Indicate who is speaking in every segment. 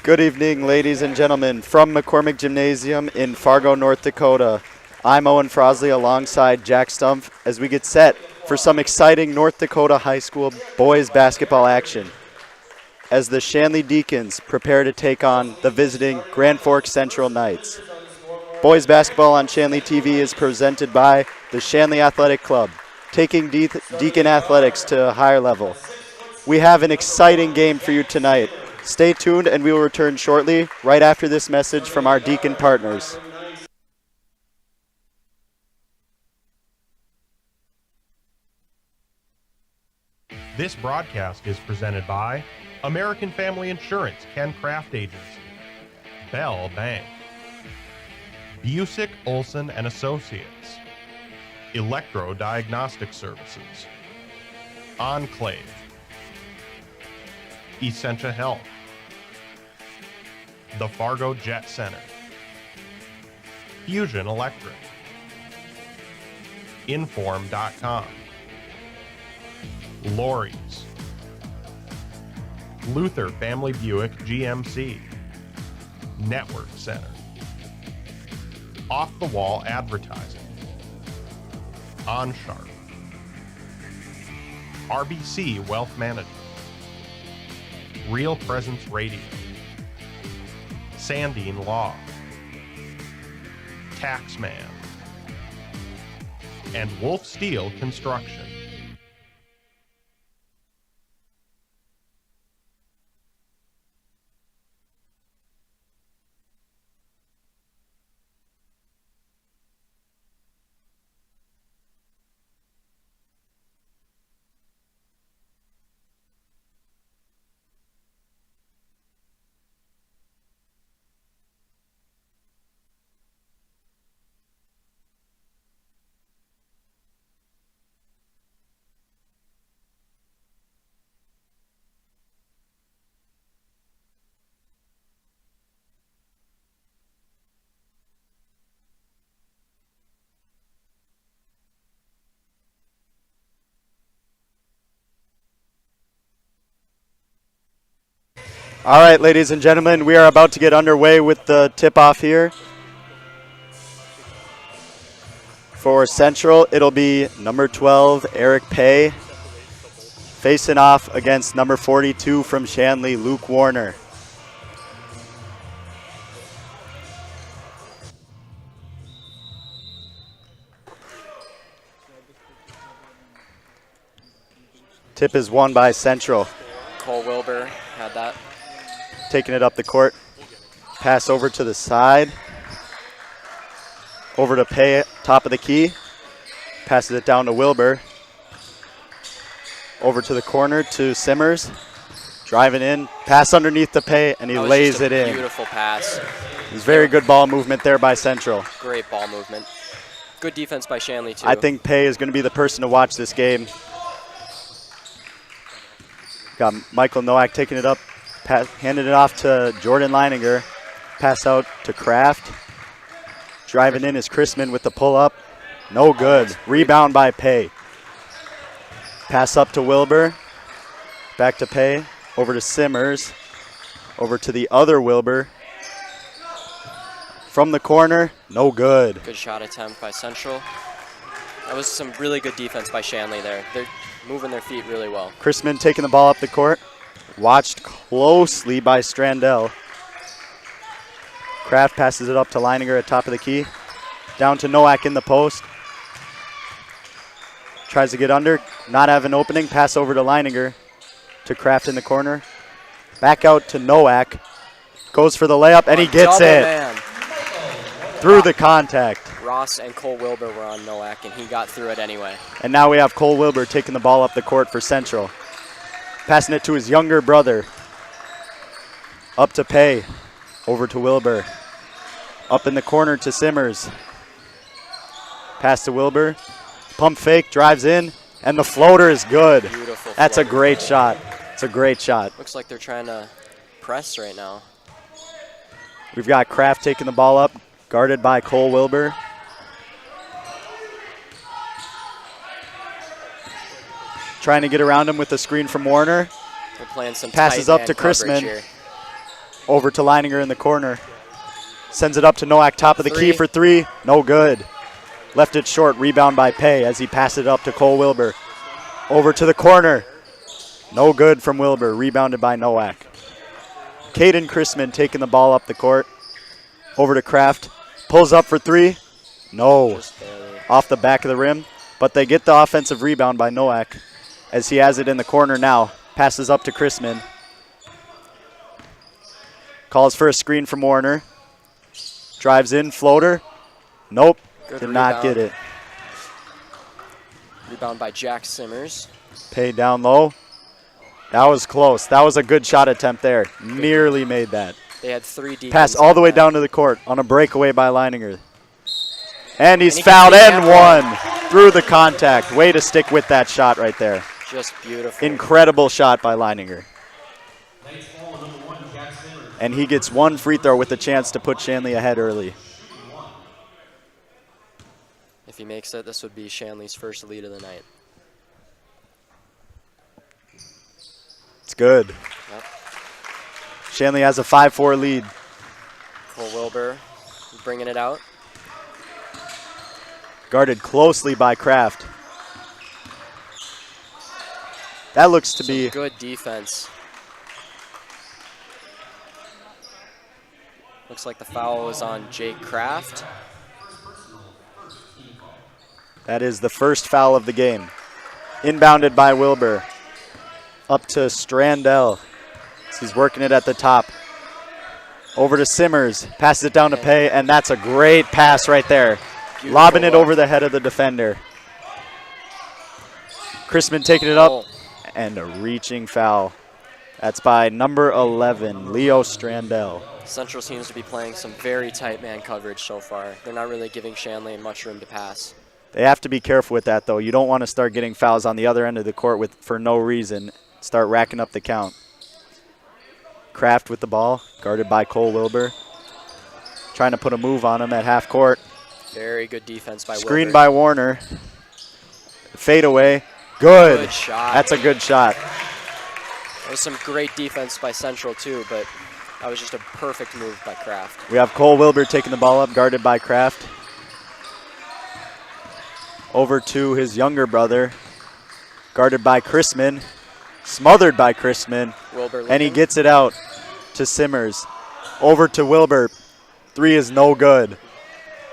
Speaker 1: Good evening, ladies and gentlemen. From McCormick Gymnasium in Fargo, North Dakota, I'm Owen Frosley alongside Jack Stumpf as we get set for some exciting North Dakota high school boys basketball action as the Shanley Deacons prepare to take on the visiting Grand Forks Central Knights. Boys basketball on Shanley TV is presented by the Shanley Athletic Club, taking Deacon athletics to a higher level. We have an exciting game for you tonight. Stay tuned and we will return shortly, right after this message from our Deacon partners.
Speaker 2: This broadcast is presented by American Family Insurance, Ken Craft Agency, Bell Bank, Busick, Olson and Associates, Electro Diagnostic Services, Enclave, Essentia Health, the Fargo Jet Center, Fusion Electric, Inform.com, Lorry's, Luther Family Buick GMC, Network Center, Off the Wall Advertising, OnSharp, RBC Wealth Management, Real Presence Radio, Sandine Law, Taxman, and Wolf Steel Construction.
Speaker 1: All right, ladies and gentlemen, we are about to get underway with the tip-off here. For Central, it'll be number 12, Eric Pay, facing off against number 42 from Shanley, Luke Warner. Tip is won by Central.
Speaker 3: Cole Wilbur had that.
Speaker 1: Taking it up the court. Pass over to the side. Over to Pay, top of the key. Passes it down to Wilbur. Over to the corner to Simmers. Driving in. Pass underneath the Pay, and he lays it in.
Speaker 3: Beautiful pass.
Speaker 1: It was very good ball movement there by Central.
Speaker 3: Great ball movement. Good defense by Shanley, too.
Speaker 1: I think Pay is going to be the person to watch this game. Got Michael Nowak taking it up. Handed it off to Jordan Leininger. Pass out to Kraft. Driving in is Chrisman with the pull-up. No good. Rebound by Pay. Pass up to Wilbur. Back to Pay. Over to Simmers. Over to the other Wilbur. From the corner. No good.
Speaker 3: Good shot attempt by Central. That was some really good defense by Shanley there. They're moving their feet really well.
Speaker 1: Chrisman taking the ball up the court. Watched closely by Strandell. Kraft passes it up to Leininger at top of the key. Down to Nowak in the post. Tries to get under. Not have an opening. Pass over to Leininger. To Kraft in the corner. Back out to Nowak. Goes for the layup, and he gets it.
Speaker 3: Man.
Speaker 1: Through the contact.
Speaker 3: Ross and Cole Wilbur were on Nowak, and he got through it anyway.
Speaker 1: And now we have Cole Wilbur taking the ball up the court for Central. Passing it to his younger brother. Up to Pay. Over to Wilbur. Up in the corner to Simmers. Pass to Wilbur. Pump fake, drives in, and the floater is good.
Speaker 3: Beautiful.
Speaker 1: That's
Speaker 3: floater.
Speaker 1: a great shot. It's a great shot.
Speaker 3: Looks like they're trying to press right now.
Speaker 1: We've got Kraft taking the ball up, guarded by Cole Wilbur. Trying to get around him with the screen from Warner.
Speaker 3: They're playing some
Speaker 1: passes
Speaker 3: tight
Speaker 1: up
Speaker 3: man
Speaker 1: to
Speaker 3: coverage
Speaker 1: Chrisman.
Speaker 3: here.
Speaker 1: Over to Leininger in the corner. Sends it up to Nowak, top of the key for three. No good. Left it short, rebound by Pay as he passed it up to Cole Wilbur. Over to the corner. No good from Wilbur, rebounded by Nowak. Caden Chrisman taking the ball up the court. Over to Kraft. Pulls up for three. No. Off the back of the rim. But they get the offensive rebound by Nowak as he has it in the corner now. Passes up to Chrisman. Calls for a screen from Warner. Drives in, floater. Nope, did not get it.
Speaker 3: Rebound by Jack Simmers.
Speaker 1: Pay down low. That was close. That was a good shot attempt there. Nearly made that.
Speaker 3: They had 3 Deacons.
Speaker 1: Pass all the way down to the court on a breakaway by Leininger. And he's fouled and one through the contact. Way to stick with that shot right there.
Speaker 3: Just beautiful.
Speaker 1: Incredible shot by Leininger. And he gets one free throw with a chance to put Shanley ahead early.
Speaker 3: If he makes it, this would be Shanley's first lead of the night.
Speaker 1: It's good.
Speaker 3: Yep.
Speaker 1: Shanley has a 5-4 lead.
Speaker 3: Cole Wilbur bringing it out.
Speaker 1: Guarded closely by Kraft. That looks to be
Speaker 3: good defense. Looks like the foul was on Jake Kraft.
Speaker 1: That is the first foul of the game. Inbounded by Wilbur. Up to Strandell. He's working it at the top. Over to Simmers. Passes it down to Pay, and that's a great pass right there.
Speaker 3: Beautiful
Speaker 1: Lobbing it over the head of the defender. Chrisman taking it up, and a reaching foul. That's by number 11, Leo Strandell.
Speaker 3: Central seems to be playing some very tight man coverage so far. They're not really giving Shanley much room to pass.
Speaker 1: They have to be careful with that, though. You don't want to start getting fouls on the other end of the court for no reason. Start racking up the count. Kraft with the ball, guarded by Cole Wilbur. Trying to put a move on him at half court.
Speaker 3: Very good defense by Wilbur.
Speaker 1: Screen by Warner. Fade away. Good.
Speaker 3: Good shot.
Speaker 1: That's a good shot.
Speaker 3: That was some great defense by Central, too, but that was just a perfect move by Kraft.
Speaker 1: We have Cole Wilbur taking the ball up, guarded by Kraft. Over to his younger brother, guarded by Chrisman. Smothered by Chrisman.
Speaker 3: Wilbur
Speaker 1: and he gets it out to Simmers. Over to Wilbur. Three is no good.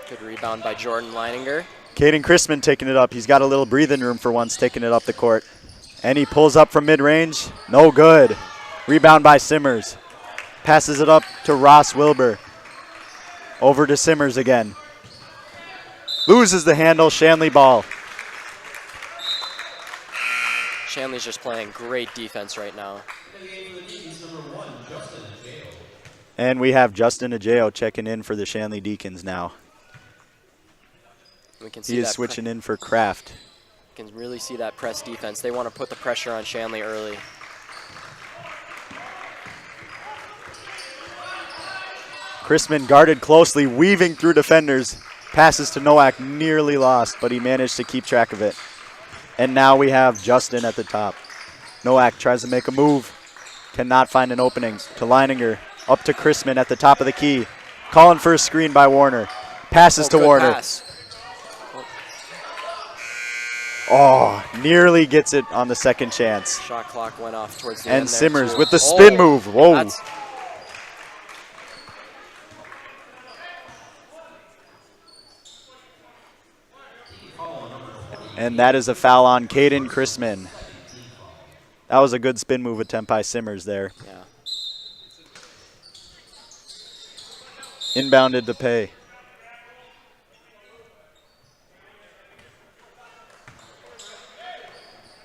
Speaker 3: Good rebound by Jordan Leininger.
Speaker 1: Caden Chrisman taking it up. He's got a little breathing room for once, taking it up the court. And he pulls up from mid-range. No good. Rebound by Simmers. Passes it up to Ross Wilbur. Over to Simmers again. Loses the handle. Shanley ball.
Speaker 3: Shanley's just playing great defense right now.
Speaker 1: And we have Justin Ajeo checking in for the Shanley Deacons now.
Speaker 3: We can see
Speaker 1: he is switching in for Kraft.
Speaker 3: You can really see that press defense. They want to put the pressure on Shanley early.
Speaker 1: Chrisman guarded closely, weaving through defenders. Passes to Nowak, nearly lost, but he managed to keep track of it. And now we have Justin at the top. Nowak tries to make a move. Cannot find an opening. To Leininger. Up to Chrisman at the top of the key. Calling for a screen by Warner. Passes to Warner.
Speaker 3: Pass.
Speaker 1: Oh, nearly gets it on the second chance.
Speaker 3: Shot clock went off towards the end.
Speaker 1: And Simmers with the spin move. Whoa. And that is a foul on Caden Chrisman. That was a good spin move attempt by Simmers there.
Speaker 3: Yeah.
Speaker 1: Inbounded to Pay.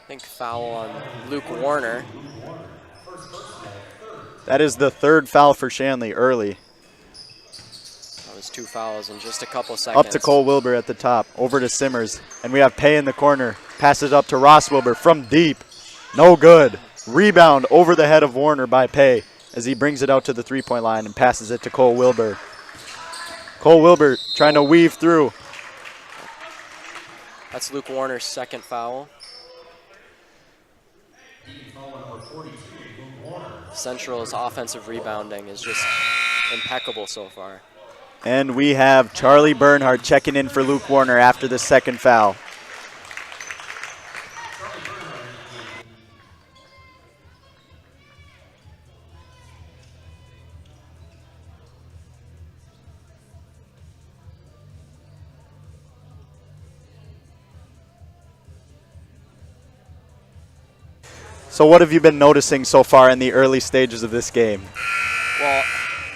Speaker 3: I think foul on Luke Warner.
Speaker 1: That is the third foul for Shanley early.
Speaker 3: That was 2 fouls in just a couple seconds.
Speaker 1: Up to Cole Wilbur at the top. Over to Simmers. And we have Pay in the corner. Passes up to Ross Wilbur from deep. No good. Rebound over the head of Warner by Pay as he brings it out to the three-point line and passes it to Cole Wilbur. Cole Wilbur trying to weave through.
Speaker 3: That's Luke Warner's second foul. Central's offensive rebounding is just impeccable so far.
Speaker 1: And we have Charlie Bernhardt checking in for Luke Warner after the second foul. So what have you been noticing so far in the early stages of this game?
Speaker 3: Well,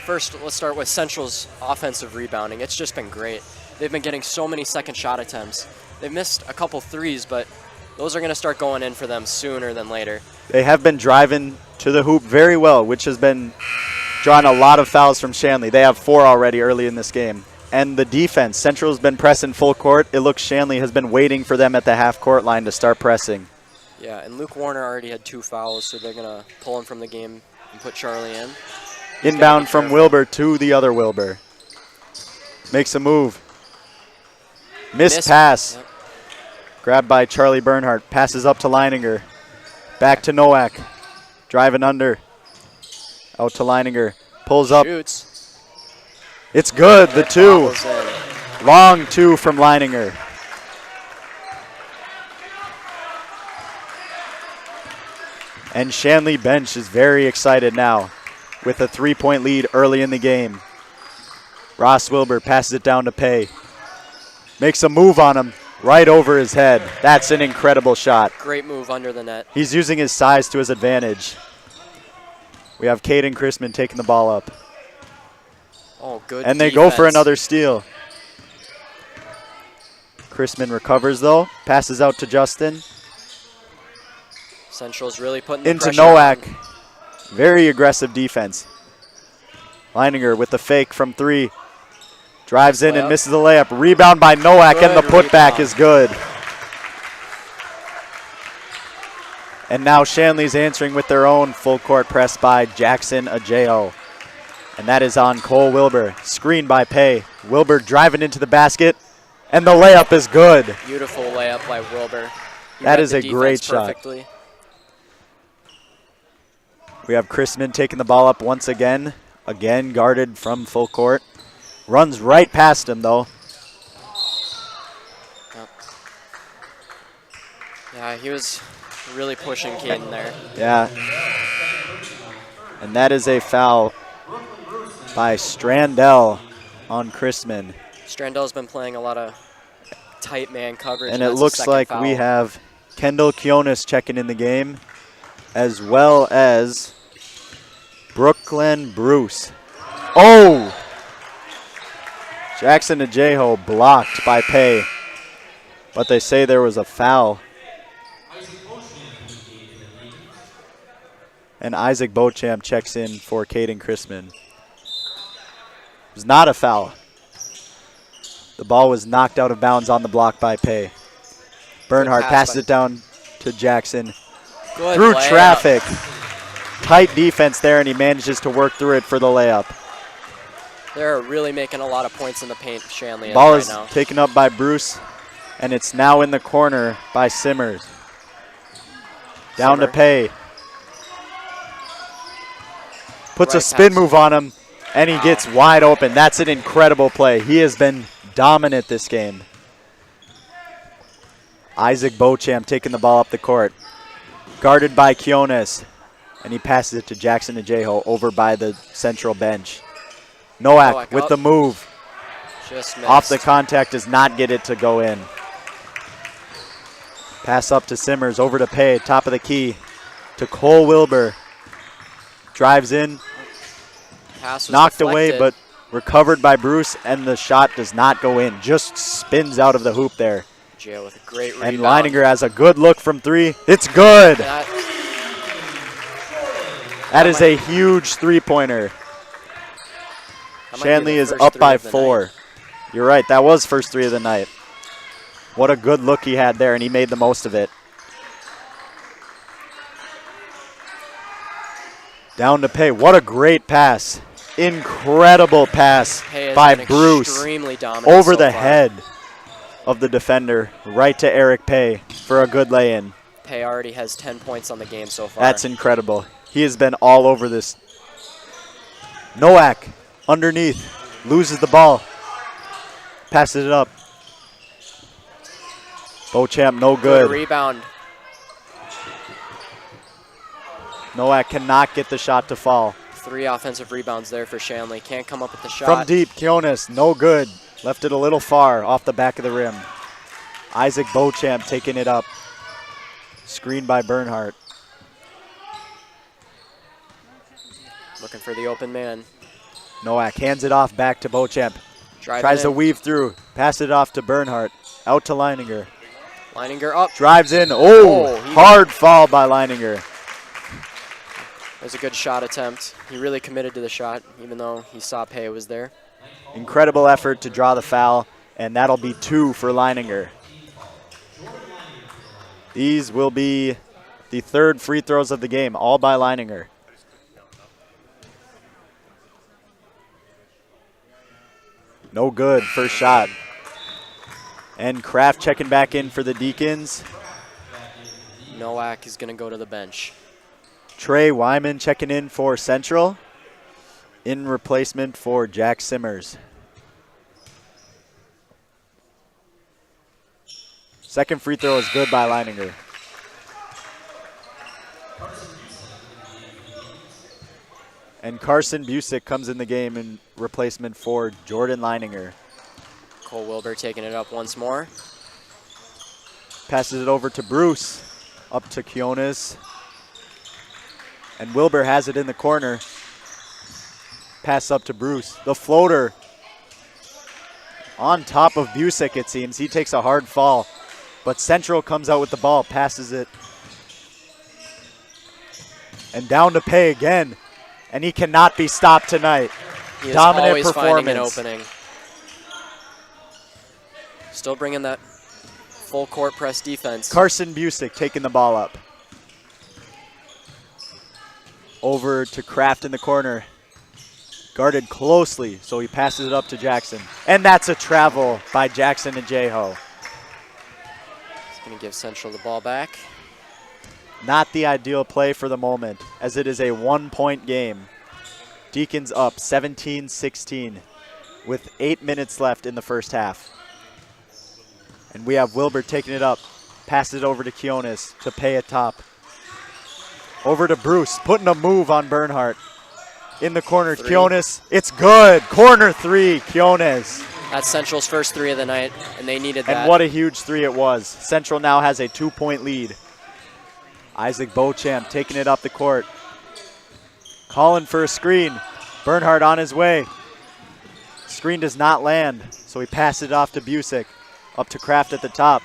Speaker 3: first, let's start with Central's offensive rebounding. It's just been great. They've been getting so many second shot attempts. They've missed a couple threes, but those are going to start going in for them sooner than later.
Speaker 1: They have been driving to the hoop very well, which has been drawing a lot of fouls from Shanley. They have 4 already early in this game. And the defense, Central's been pressing full court. It looks Shanley has been waiting for them at the half-court line to start pressing.
Speaker 3: Yeah, and Luke Warner already had 2 fouls, so they're going to pull him from the game and put Charlie in.
Speaker 1: Inbound from Wilbur to the other Wilbur. Makes a move. Missed pass.
Speaker 3: Yep.
Speaker 1: Grabbed by Charlie Bernhardt. Passes up to Leininger. Back to Nowak. Driving under. Out to Leininger. Pulls up.
Speaker 3: Shoots.
Speaker 1: It's good, the 2.
Speaker 3: Follows in.
Speaker 1: Long 2 from Leininger. And Shanley bench is very excited now with a 3-point lead early in the game. Ross Wilbur passes it down to Pay. Makes a move on him right over his head. That's an incredible shot.
Speaker 3: Great move under the net.
Speaker 1: He's using his size to his advantage. We have Caden Chrisman taking the ball up.
Speaker 3: Oh, good
Speaker 1: And they
Speaker 3: defense.
Speaker 1: go for another steal. Chrisman recovers though. Passes out to Justin.
Speaker 3: Central's really putting the
Speaker 1: Into
Speaker 3: pressure
Speaker 1: Nowak.
Speaker 3: on.
Speaker 1: Very aggressive defense. Leininger with the fake from 3. Drives in and misses the layup. Rebound by Nowak, and the putback is good. And now Shanley's answering with their own full court press by Jackson Ajeho. And that is on Cole Wilbur. Screen by Pay. Wilbur driving into the basket, and the layup is good.
Speaker 3: Beautiful layup by Wilbur.
Speaker 1: That is a great shot.
Speaker 3: Perfectly.
Speaker 1: We have Chrisman taking the ball up once again. Again guarded from full court. Runs right past him though.
Speaker 3: Yep. Yeah, he was really pushing Caden there.
Speaker 1: Yeah. And that is a foul by Strandell on Chrisman.
Speaker 3: Strandel's been playing a lot of tight man coverage.
Speaker 1: And it
Speaker 3: that's a
Speaker 1: looks
Speaker 3: second
Speaker 1: like
Speaker 3: foul.
Speaker 1: we have Kendall Kionis checking in the game, as well as Brooklyn Bruce. Oh! Jackson Ajeho blocked by Pay, but they say there was a foul. And Isaac Beauchamp checks in for Caden Chrisman. It was not a foul. The ball was knocked out of bounds on the block by Pay. Bernhardt passes it down to Jackson.
Speaker 3: Good
Speaker 1: Through
Speaker 3: layup.
Speaker 1: traffic. Tight defense there, and he manages to work through it for the layup.
Speaker 3: They're really making a lot of points in the paint, Shanley.
Speaker 1: Ball
Speaker 3: right
Speaker 1: is
Speaker 3: now.
Speaker 1: taken up by Bruce, and it's now in the corner by Simmers. Down to Pay. Puts a spin move on him, and he gets wide open. That's an incredible play. He has been dominant this game. Isaac Beauchamp taking the ball up the court. Guarded by Kionis, and he passes it to Jackson Ajeho over by the central bench. Nowak with the move.
Speaker 3: Just missed.
Speaker 1: Off the contact, does not get it to go in. Pass up to Simmers, over to Pay, top of the key. To Cole Wilbur. Drives in.
Speaker 3: Pass was
Speaker 1: Knocked
Speaker 3: deflected.
Speaker 1: away, but recovered by Bruce, and the shot does not go in. Just spins out of the hoop there.
Speaker 3: Joe with a great
Speaker 1: And
Speaker 3: rebound.
Speaker 1: Leininger has a good look from 3. It's good. That is a huge three-pointer.
Speaker 3: That might be
Speaker 1: Shanley
Speaker 3: the
Speaker 1: is
Speaker 3: first
Speaker 1: up
Speaker 3: 3
Speaker 1: by
Speaker 3: of the
Speaker 1: 4.
Speaker 3: night.
Speaker 1: You're right, that was first 3 of the night. What a good look he had there, and he made the most of it. Down to Pay. What a great pass. Incredible pass
Speaker 3: Pay has
Speaker 1: by
Speaker 3: been
Speaker 1: Bruce
Speaker 3: extremely dominant
Speaker 1: over
Speaker 3: so
Speaker 1: the
Speaker 3: far.
Speaker 1: head of the defender, right to Eric Pay for a good lay-in.
Speaker 3: Pay already has 10 points on the game so far.
Speaker 1: That's incredible. He has been all over this. Nowak underneath, loses the ball, passes it up. Beauchamp, no good.
Speaker 3: Rebound.
Speaker 1: Nowak cannot get the shot to fall.
Speaker 3: 3 offensive rebounds there for Shanley. Can't come up with the shot.
Speaker 1: From deep, Kionis, no good. Left it a little far off the back of the rim. Isaac Beauchamp taking it up. Screened by Bernhardt.
Speaker 3: Looking for the open man.
Speaker 1: Nowak hands it off back to Beauchamp. Tries to weave through. Pass it off to Bernhardt. Out to Leininger.
Speaker 3: Leininger up.
Speaker 1: Drives in. Oh, hard foul by Leininger.
Speaker 3: It was a good shot attempt. He really committed to the shot, even though he saw Pay was there.
Speaker 1: Incredible effort to draw the foul, and that'll be 2 for Leininger. These will be the 3rd free throws of the game, all by Leininger. No good, first shot. And Kraft checking back in for the Deacons.
Speaker 3: Nowak is going to go to the bench.
Speaker 1: Trey Wyman checking in for Central, in replacement for Jack Simmers. Second free throw is good by Leininger. And Carson Busick comes in the game in replacement for Jordan Leininger.
Speaker 3: Cole Wilbur taking it up once more.
Speaker 1: Passes it over to Bruce, up to Kionis. And Wilbur has it in the corner. Pass up to Bruce. The floater on top of Busick, it seems. He takes a hard fall. But Central comes out with the ball, passes it. And down to Pay again. And he cannot be stopped tonight.
Speaker 3: He is
Speaker 1: Dominant
Speaker 3: always
Speaker 1: performance.
Speaker 3: finding an opening. Still bringing that full court press defense.
Speaker 1: Carson Busick taking the ball up. Over to Kraft in the corner. Guarded closely, so he passes it up to Jackson. And that's a travel by Jackson and Jeho.
Speaker 3: He's going to give Central the ball back.
Speaker 1: Not the ideal play for the moment, as it is a 1-point game. Deacons up 17-16 with 8 minutes left in the first half. And we have Wilbur taking it up. Passes it over to Kionis to Pay it top. Over to Bruce, putting a move on Bernhardt. In the corner, Kionis, it's good. Corner 3, Kionis.
Speaker 3: That's Central's first 3 of the night, and they needed that.
Speaker 1: And what a huge 3 it was. Central now has a 2-point lead. Isaac Beauchamp taking it up the court. Calling for a screen. Bernhardt on his way. Screen does not land, so he passes it off to Busick. Up to Kraft at the top.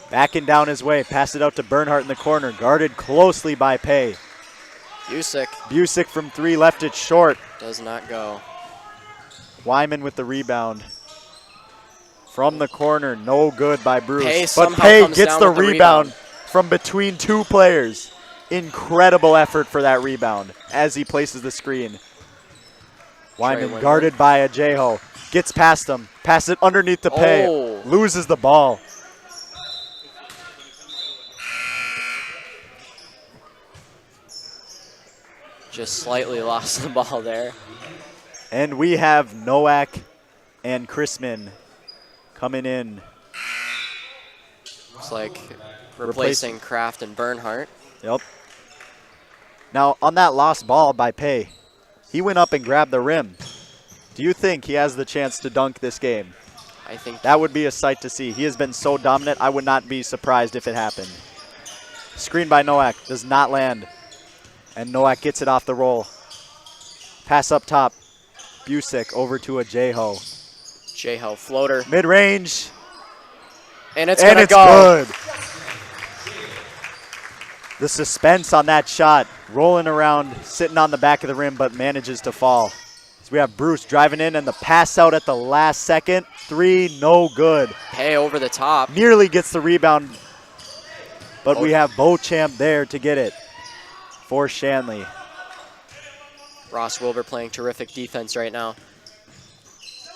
Speaker 1: Backing down his way, pass it out to Bernhardt in the corner. Guarded closely by Pay. Busick from 3 left it short.
Speaker 3: Does not go.
Speaker 1: Wyman with the rebound. From the corner, no good by Bruce.
Speaker 3: Pay
Speaker 1: but Pay gets the rebound from between 2 players. Incredible effort for that rebound as he places the screen. Wyman guarded by a Jeho. Gets past him. Pass it underneath the Pay.
Speaker 3: Oh.
Speaker 1: Loses the ball.
Speaker 3: Just slightly lost the ball there.
Speaker 1: And we have Nowak and Chrisman coming in.
Speaker 3: Looks like replacing Kraft and Bernhardt.
Speaker 1: Yep. Now, on that lost ball by Pay, he went up and grabbed the rim. Do you think he has the chance to dunk this game?
Speaker 3: I think
Speaker 1: that would be a sight to see. He has been so dominant, I would not be surprised if it happened. Screen by Nowak, does not land. And Nowak gets it off the roll. Pass up top. Busick over to a Jeho.
Speaker 3: Jeho floater.
Speaker 1: Mid-range.
Speaker 3: And it's gonna go.
Speaker 1: Good. The suspense on that shot. Rolling around, sitting on the back of the rim, but manages to fall. So we have Bruce driving in and the pass out at the last second. 3, no good.
Speaker 3: Pay over the top.
Speaker 1: Nearly gets the rebound, but we have Beauchamp there to get it for Shanley.
Speaker 3: Ross Wilbur playing terrific defense right now.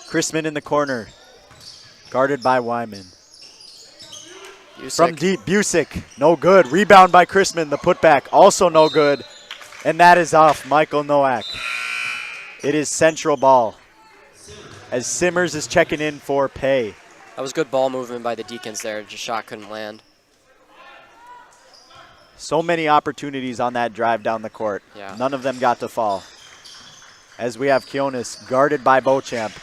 Speaker 1: Chrisman in the corner, guarded by Wyman. From deep, Busick, no good. Rebound by Chrisman, the putback, also no good. And that is off Michael Nowak. It is Central ball as Simmers is checking in for pay.
Speaker 3: That was good ball movement by the Deacons there. Just shot couldn't land.
Speaker 1: So many opportunities on that drive down the court.
Speaker 3: Yeah.
Speaker 1: None of them got to fall. As we have Kionis guarded by Beauchamp.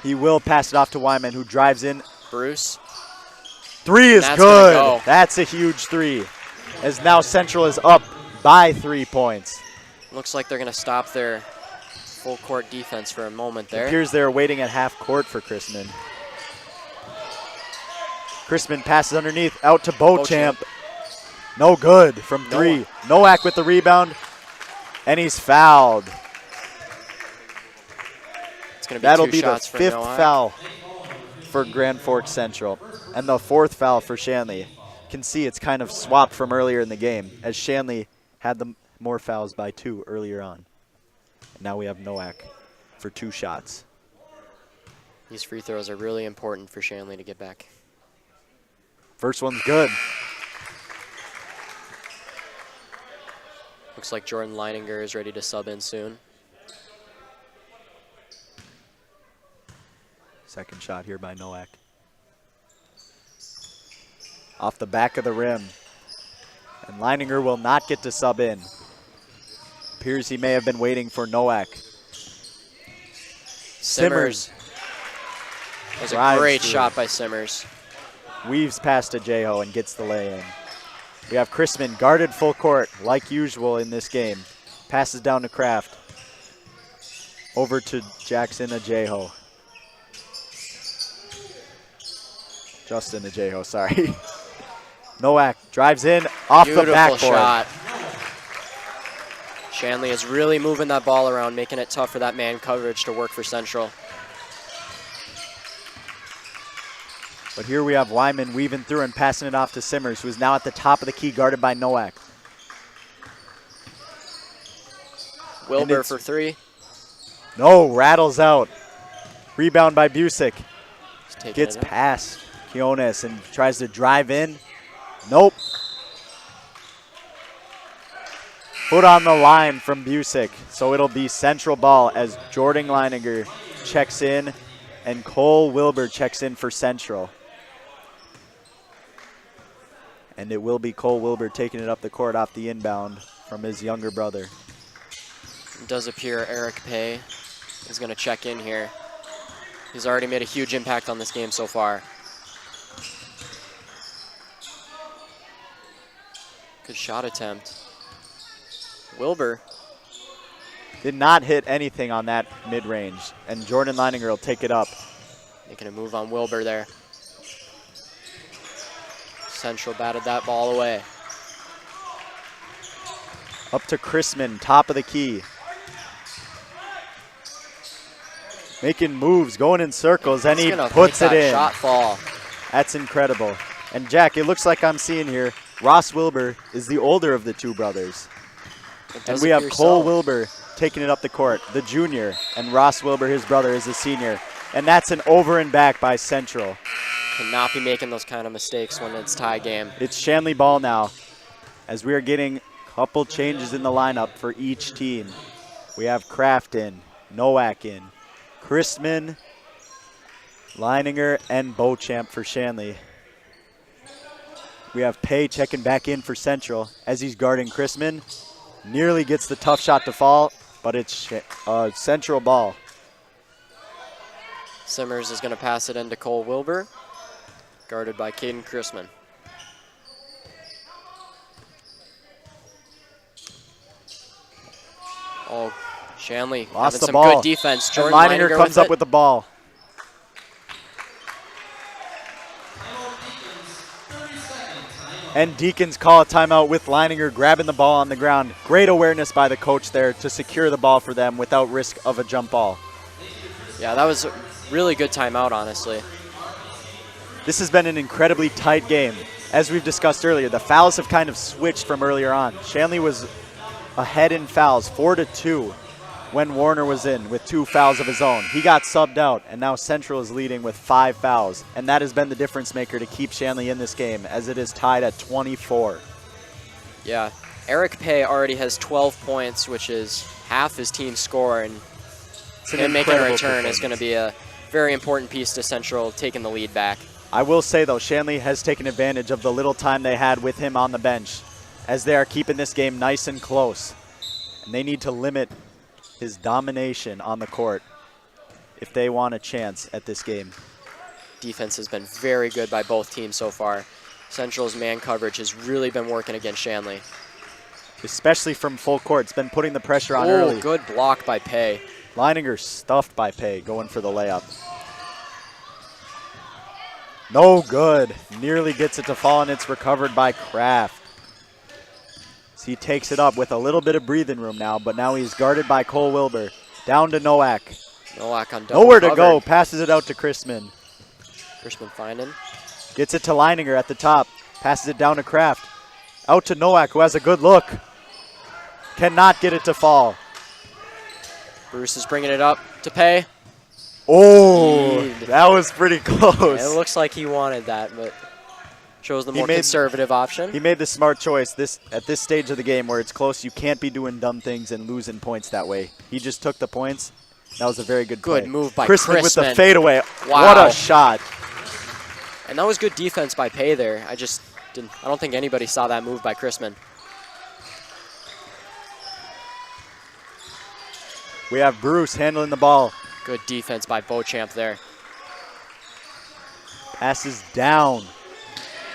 Speaker 1: He will pass it off to Wyman, who drives in.
Speaker 3: Bruce.
Speaker 1: Three is
Speaker 3: That's
Speaker 1: good.
Speaker 3: gonna go.
Speaker 1: That's a huge three. As now Central is up by 3 points.
Speaker 3: Looks like they're going to stop their full court defense for a moment there.
Speaker 1: It appears they're waiting at half court for Chrisman. Chrisman passes underneath out to Beauchamp. No good from three. Nowak with the rebound, and he's fouled.
Speaker 3: It's going to be
Speaker 1: That'll
Speaker 3: two
Speaker 1: be the
Speaker 3: shots for
Speaker 1: 5th
Speaker 3: Nowak.
Speaker 1: foul for Grand Forks Central, and the 4th foul for Shanley. You can see it's kind of swapped from earlier in the game, as Shanley had the more fouls by 2 earlier on. And now we have Nowak for 2 shots.
Speaker 3: These free throws are really important for Shanley to get back.
Speaker 1: First one's good.
Speaker 3: Looks like Jordan Leininger is ready to sub in soon.
Speaker 1: Second shot here by Nowak. Off the back of the rim. And Leininger will not get to sub in. Appears he may have been waiting for Nowak. Simmers.
Speaker 3: That was a
Speaker 1: drives
Speaker 3: great
Speaker 1: through.
Speaker 3: shot by Simmers.
Speaker 1: Weaves past to Jeho and gets the lay in. We have Chrisman guarded full court like usual in this game. Passes down to Kraft. Over to Jackson Ajeho. Justin Ajeho, sorry. Nowak drives in off
Speaker 3: Beautiful
Speaker 1: the backboard.
Speaker 3: shot. Shanley is really moving that ball around, making it tough for that man coverage to work for Central.
Speaker 1: But here we have Wyman weaving through and passing it off to Simmers, who is now at the top of the key, guarded by Nowak.
Speaker 3: Wilbur for 3.
Speaker 1: No, rattles out. Rebound by Busick.
Speaker 3: Just taking
Speaker 1: Gets
Speaker 3: it up.
Speaker 1: past Kionis and tries to drive in. Nope. Foot on the line from Busick. So it'll be Central ball as Jordan Leininger checks in and Cole Wilbur checks in for Central. And it will be Cole Wilbur taking it up the court off the inbound from his younger brother.
Speaker 3: It does appear Eric Pay is going to check in here. He's already made a huge impact on this game so far. Good shot attempt. Wilbur.
Speaker 1: Did not hit anything on that mid-range. And Jordan Leininger will take it up.
Speaker 3: Making a move on Wilbur there. Central batted that ball away.
Speaker 1: Up to Chrisman, top of the key. Making moves, going in circles, and
Speaker 3: He's
Speaker 1: he
Speaker 3: gonna
Speaker 1: puts
Speaker 3: make
Speaker 1: it
Speaker 3: that
Speaker 1: in.
Speaker 3: shot fall.
Speaker 1: That's incredible. And Jack, it looks like I'm seeing here, Ross Wilbur is the older of the two brothers.
Speaker 3: It
Speaker 1: And
Speaker 3: does
Speaker 1: we have
Speaker 3: appear
Speaker 1: Cole
Speaker 3: so.
Speaker 1: Wilbur taking it up the court, the junior, and Ross Wilbur, his brother, is the senior. And that's an over and back by Central.
Speaker 3: Cannot be making those kind of mistakes when it's tie game.
Speaker 1: It's Shanley ball now, as we are getting a couple changes in the lineup for each team. We have Kraft in, Nowak in, Chrisman, Leininger, and Beauchamp for Shanley. We have Pay checking back in for Central as he's guarding Chrisman. Nearly gets the tough shot to fall, but it's Central ball.
Speaker 3: Simmers is going to pass it into Cole Wilbur, guarded by Caden Chrisman. Oh, Shanley
Speaker 1: Lost
Speaker 3: having
Speaker 1: the
Speaker 3: some
Speaker 1: ball.
Speaker 3: good defense.
Speaker 1: And
Speaker 3: Jordan
Speaker 1: Leininger comes up with the ball. And Deacons call a timeout with Leininger grabbing the ball on the ground. Great awareness by the coach there to secure the ball for them without risk of a jump ball.
Speaker 3: Yeah, that was a really good timeout, honestly.
Speaker 1: This has been an incredibly tight game. As we've discussed earlier, the fouls have kind of switched from earlier on. Shanley was ahead in fouls, 4-2. when Warner was in with 2 fouls of his own. He got subbed out, and now Central is leading with 5 fouls. And that has been the difference maker to keep Shanley in this game, as it is tied at 24.
Speaker 3: Yeah, Eric Pay already has 12 points, which is half his team's score, and him making a return is going to be a very important piece to Central taking the lead back.
Speaker 1: I will say, though, Shanley has taken advantage of the little time they had with him on the bench, as they are keeping this game nice and close. And they need to limit his domination on the court if they want a chance at this game.
Speaker 3: Defense has been very good by both teams so far. Central's man coverage has really been working against Shanley.
Speaker 1: Especially from full court. It's been putting the pressure on early.
Speaker 3: Good block by Pay.
Speaker 1: Leininger stuffed by Pay, going for the layup. No good. Nearly gets it to fall, and it's recovered by Kraft. So he takes it up with a little bit of breathing room now, but now he's guarded by Cole Wilbur. Down to Nowak.
Speaker 3: Nowak on double
Speaker 1: Nowhere to
Speaker 3: covered.
Speaker 1: go. Passes it out to Chrisman.
Speaker 3: Chrisman finding.
Speaker 1: Gets it to Leininger at the top. Passes it down to Kraft. Out to Nowak, who has a good look. Cannot get it to fall.
Speaker 3: Bruce is bringing it up to Pay.
Speaker 1: Oh, that was pretty close.
Speaker 3: It looks like he wanted that, but chose the
Speaker 1: He
Speaker 3: more
Speaker 1: made-
Speaker 3: conservative option.
Speaker 1: He made the smart choice at this stage of the game where it's close. You can't be doing dumb things and losing points that way. He just took the points. That was a very good play.
Speaker 3: Good move by
Speaker 1: Chrisman with the
Speaker 3: Chrisman.
Speaker 1: fadeaway.
Speaker 3: Wow.
Speaker 1: What a shot.
Speaker 3: And that was good defense by Pay there. I don't think anybody saw that move by Chrisman.
Speaker 1: We have Bruce handling the ball.
Speaker 3: Good defense by Beauchamp there.
Speaker 1: Passes down.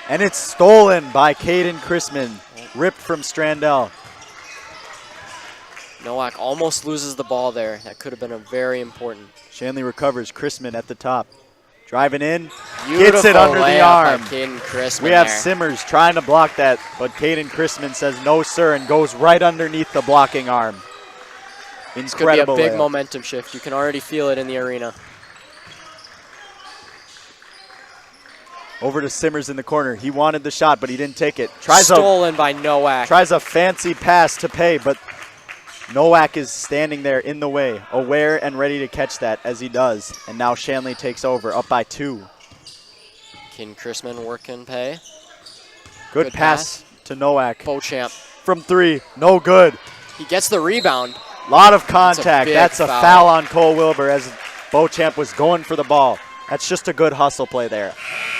Speaker 1: And it's stolen by Caden Chrisman. Ripped from Strandell.
Speaker 3: Nowak almost loses the ball there. That could have been a very important.
Speaker 1: Shanley recovers. Chrisman at the top. Driving in.
Speaker 3: Beautiful
Speaker 1: Gets it under the
Speaker 3: layup
Speaker 1: arm.
Speaker 3: by Caden Chrisman
Speaker 1: We have
Speaker 3: there.
Speaker 1: Simmers trying to block that, but Caden Chrisman says no, sir, and goes right underneath the blocking arm.
Speaker 3: This could be a
Speaker 1: Incredible
Speaker 3: big
Speaker 1: layup.
Speaker 3: momentum shift. You can already feel it in the arena.
Speaker 1: Over to Simmers in the corner. He wanted the shot, but he didn't take it.
Speaker 3: Stolen by Nowak.
Speaker 1: Tries a fancy pass to Pay, but Nowak is standing there in the way, aware and ready to catch that as he does. And now Shanley takes over, up by 2.
Speaker 3: Ken Chrisman working Pay.
Speaker 1: Good pass to Nowak.
Speaker 3: Beauchamp.
Speaker 1: From 3, no good.
Speaker 3: He gets the rebound.
Speaker 1: Lot of contact.
Speaker 3: big
Speaker 1: That's a
Speaker 3: foul.
Speaker 1: foul on Cole Wilbur as Beauchamp was going for the ball. That's just a good hustle play there.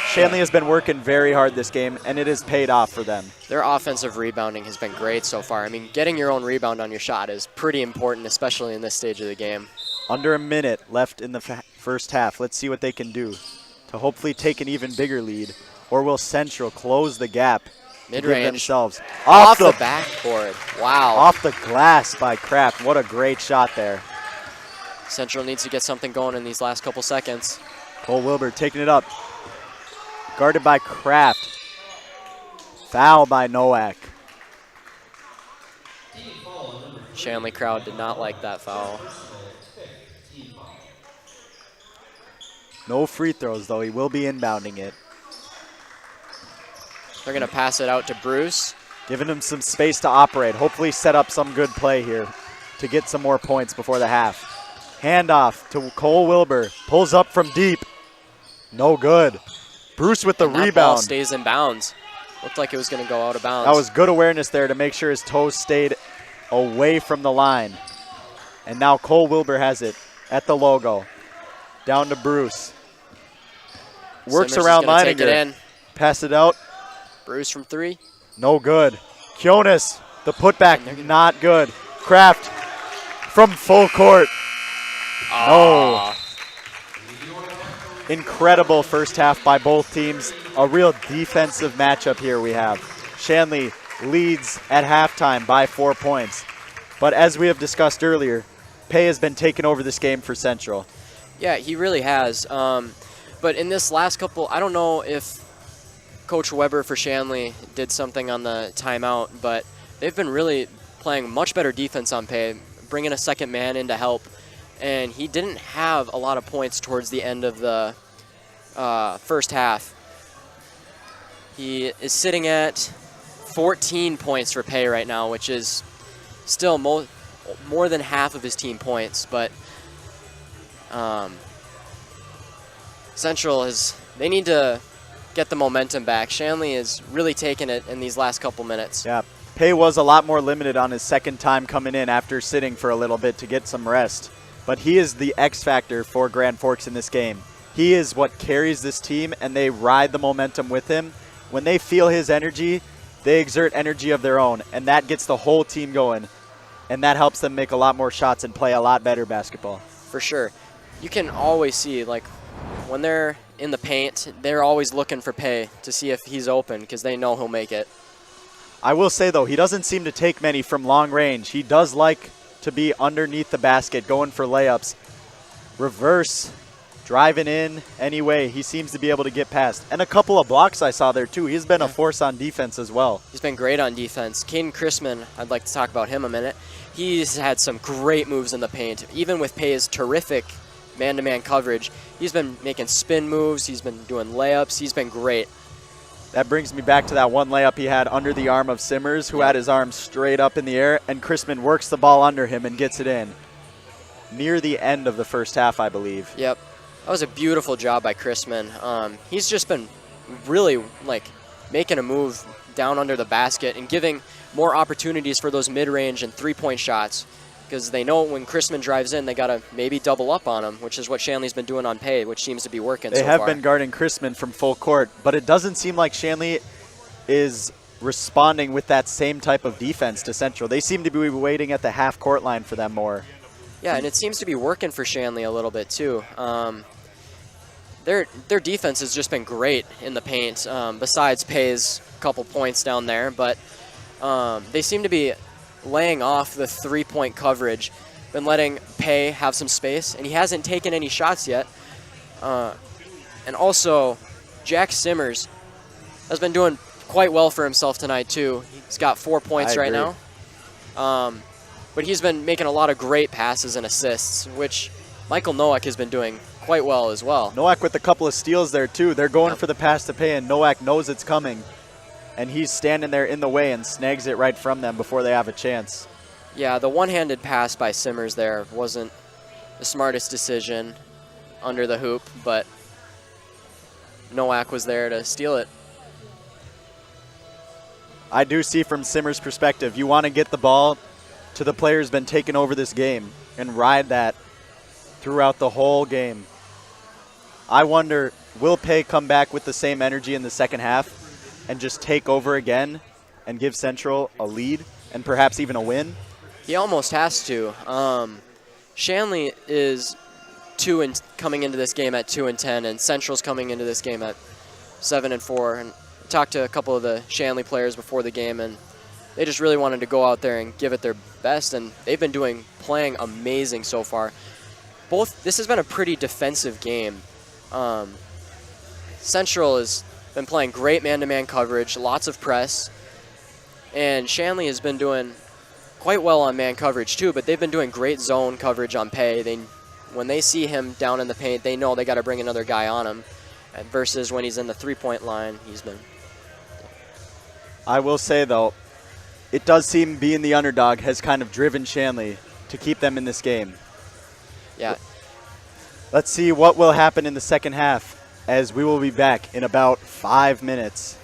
Speaker 1: Shanley has been working very hard this game, and it has paid off for them.
Speaker 3: Their offensive rebounding has been great so far. I mean, getting your own rebound on your shot is pretty important, especially in this stage of the game.
Speaker 1: Under a minute left in the first half. Let's see what they can do to hopefully take an even bigger lead, or will Central close the gap to give
Speaker 3: Mid-range.
Speaker 1: themselves
Speaker 3: Off the backboard. Wow.
Speaker 1: off the glass by Kraft. What a great shot there.
Speaker 3: Central needs to get something going in these last couple seconds.
Speaker 1: Cole Wilbur taking it up. Guarded by Kraft. Foul by Nowak.
Speaker 3: Shanley crowd did not like that foul.
Speaker 1: No free throws, though. He will be inbounding it.
Speaker 3: They're going to pass it out to Bruce.
Speaker 1: Giving him some space to operate. Hopefully set up some good play here to get some more points before the half. Handoff to Cole Wilbur. Pulls up from deep. No good. Bruce with the
Speaker 3: And that ball
Speaker 1: rebound.
Speaker 3: stays in bounds. Looked like it was going to go out of bounds.
Speaker 1: That was good awareness there to make sure his toes stayed away from the line. And now Cole Wilbur has it at the logo. Down to Bruce. Works
Speaker 3: Simmers is
Speaker 1: around
Speaker 3: gonna take it
Speaker 1: Leininger.
Speaker 3: in.
Speaker 1: Pass it out.
Speaker 3: Bruce from 3.
Speaker 1: No good. Kionis, the putback, not good. Kraft from full court. No. Incredible first half by both teams. A real defensive matchup here we have. Shanley leads at halftime by 4 points. But as we have discussed earlier, Pay has been taking over this game for Central.
Speaker 3: Yeah, he really has. But in this last couple, I don't know if Coach Weber for Shanley did something on the timeout, but they've been really playing much better defense on Pay, bringing a second man in to help. And he didn't have a lot of points towards the end of the first half. He is sitting at 14 points for Pay right now, which is still more than half of his team points, but Central they need to get the momentum back. Shanley is really taking it in these last couple minutes.
Speaker 1: Yeah, Pay was a lot more limited on his second time coming in after sitting for a little bit to get some rest. But he is the X factor for Grand Forks in this game. He is what carries this team, and they ride the momentum with him. When they feel his energy, they exert energy of their own, and that gets the whole team going. And that helps them make a lot more shots and play a lot better basketball.
Speaker 3: For sure. You can always see, like, when they're in the paint, they're always looking for Pay to see if he's open because they know he'll make it.
Speaker 1: I will say, though, he doesn't seem to take many from long range. He does like to be underneath the basket, going for layups. Reverse, driving in anyway. He seems to be able to get past. And a couple of blocks I saw there, too. He's been a force on defense as well.
Speaker 3: He's been great on defense. Caden Chrisman, I'd like to talk about him a minute. He's had some great moves in the paint. Even with Pay's terrific man-to-man coverage, he's been making spin moves. He's been doing layups. He's been great.
Speaker 1: That brings me back to that one layup he had under the arm of Simmers, who had his arm straight up in the air, and Chrisman works the ball under him and gets it in. Near the end of the first half, I believe.
Speaker 3: Yep. That was a beautiful job by Chrisman. He's just been really, like, making a move down under the basket and giving more opportunities for those mid-range and three-point shots, because they know when Chrisman drives in, they got to maybe double up on him, which is what Shanley's been doing on Pay, which seems to be working so far.
Speaker 1: They have been guarding Chrisman from full court, but it doesn't seem like Shanley is responding with that same type of defense to Central. They seem to be waiting at the half-court line for them more.
Speaker 3: Yeah, and it seems to be working for Shanley a little bit, too. Their defense has just been great in the paint, besides Pay's couple points down there, but they seem to be laying off the three-point coverage, been letting Pay have some space, and he hasn't taken any shots yet. And also, Jack Simmers has been doing quite well for himself tonight, too. He's got 4 points right now. But he's been making a lot of great passes and assists, which Michael Nowak has been doing quite well as well.
Speaker 1: Nowak with a couple of steals there, too. They're going for the pass to Pay, and Nowak knows it's coming. And he's standing there in the way and snags it right from them before they have a chance.
Speaker 3: Yeah, the one-handed pass by Simmers there wasn't the smartest decision under the hoop, but Nowak was there to steal it.
Speaker 1: I do see from Simmers' perspective, you want to get the ball to the player who's been taking over this game and ride that throughout the whole game. I wonder, will Pay come back with the same energy in the second half and just take over again and give Central a lead and perhaps even a win?
Speaker 3: He almost has to. Shanley is coming into this game at 2-10, and Central's coming into this game at 7-4. And I talked to a couple of the Shanley players before the game, and they just really wanted to go out there and give it their best, and they've been playing amazing so far. This has been a pretty defensive game. Central has been playing great man-to-man coverage, lots of press, and Shanley has been doing quite well on man coverage too, but they've been doing great zone coverage on Pay. When they see him down in the paint, they know they got to bring another guy on him, versus when he's in the three-point line, he's been...
Speaker 1: I will say, though, it does seem being the underdog has kind of driven Shanley to keep them in this game.
Speaker 3: Yeah.
Speaker 1: Let's see what will happen in the second half, as we will be back in about 5 minutes.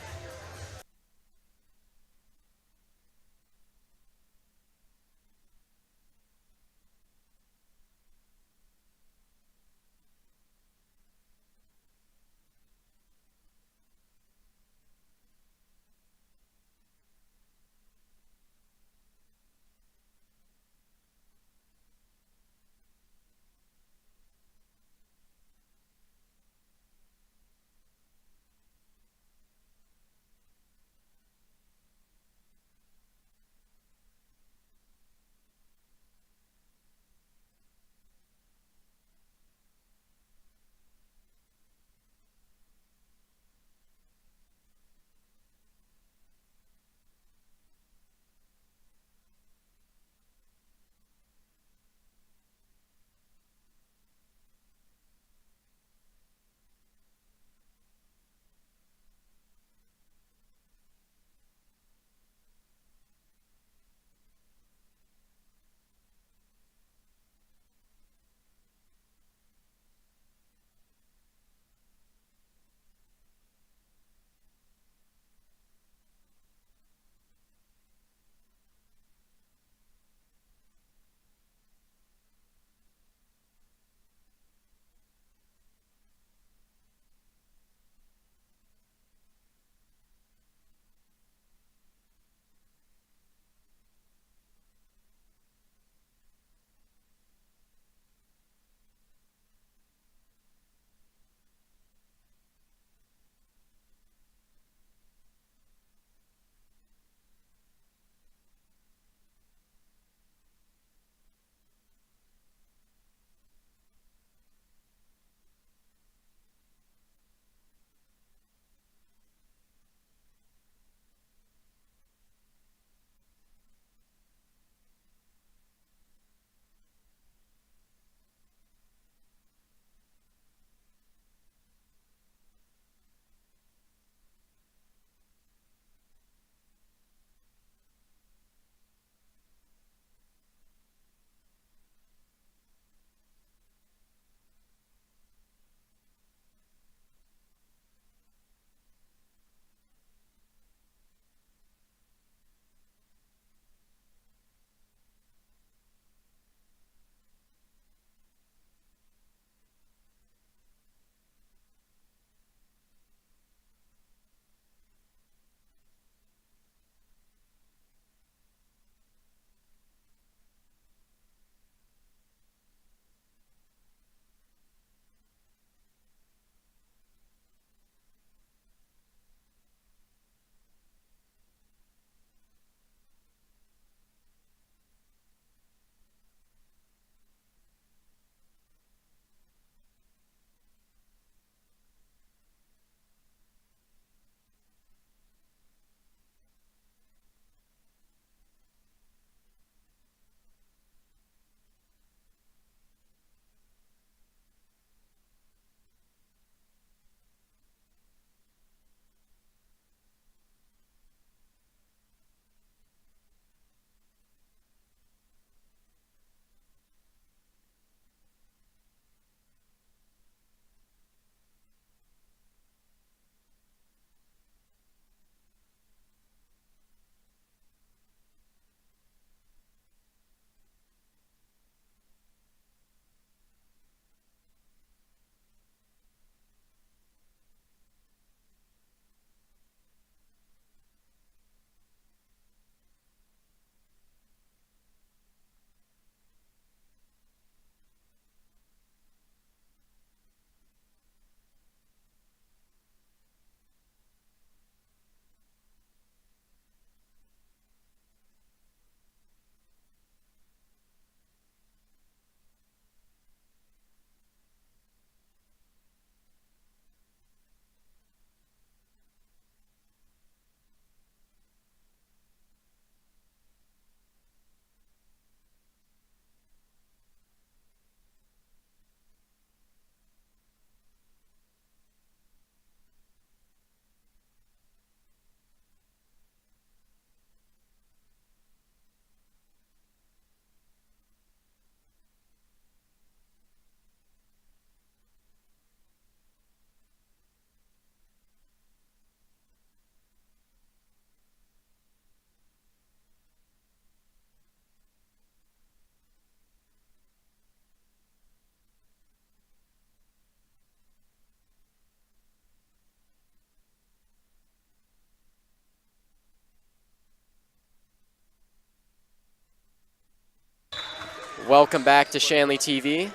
Speaker 3: Welcome back to Shanley TV.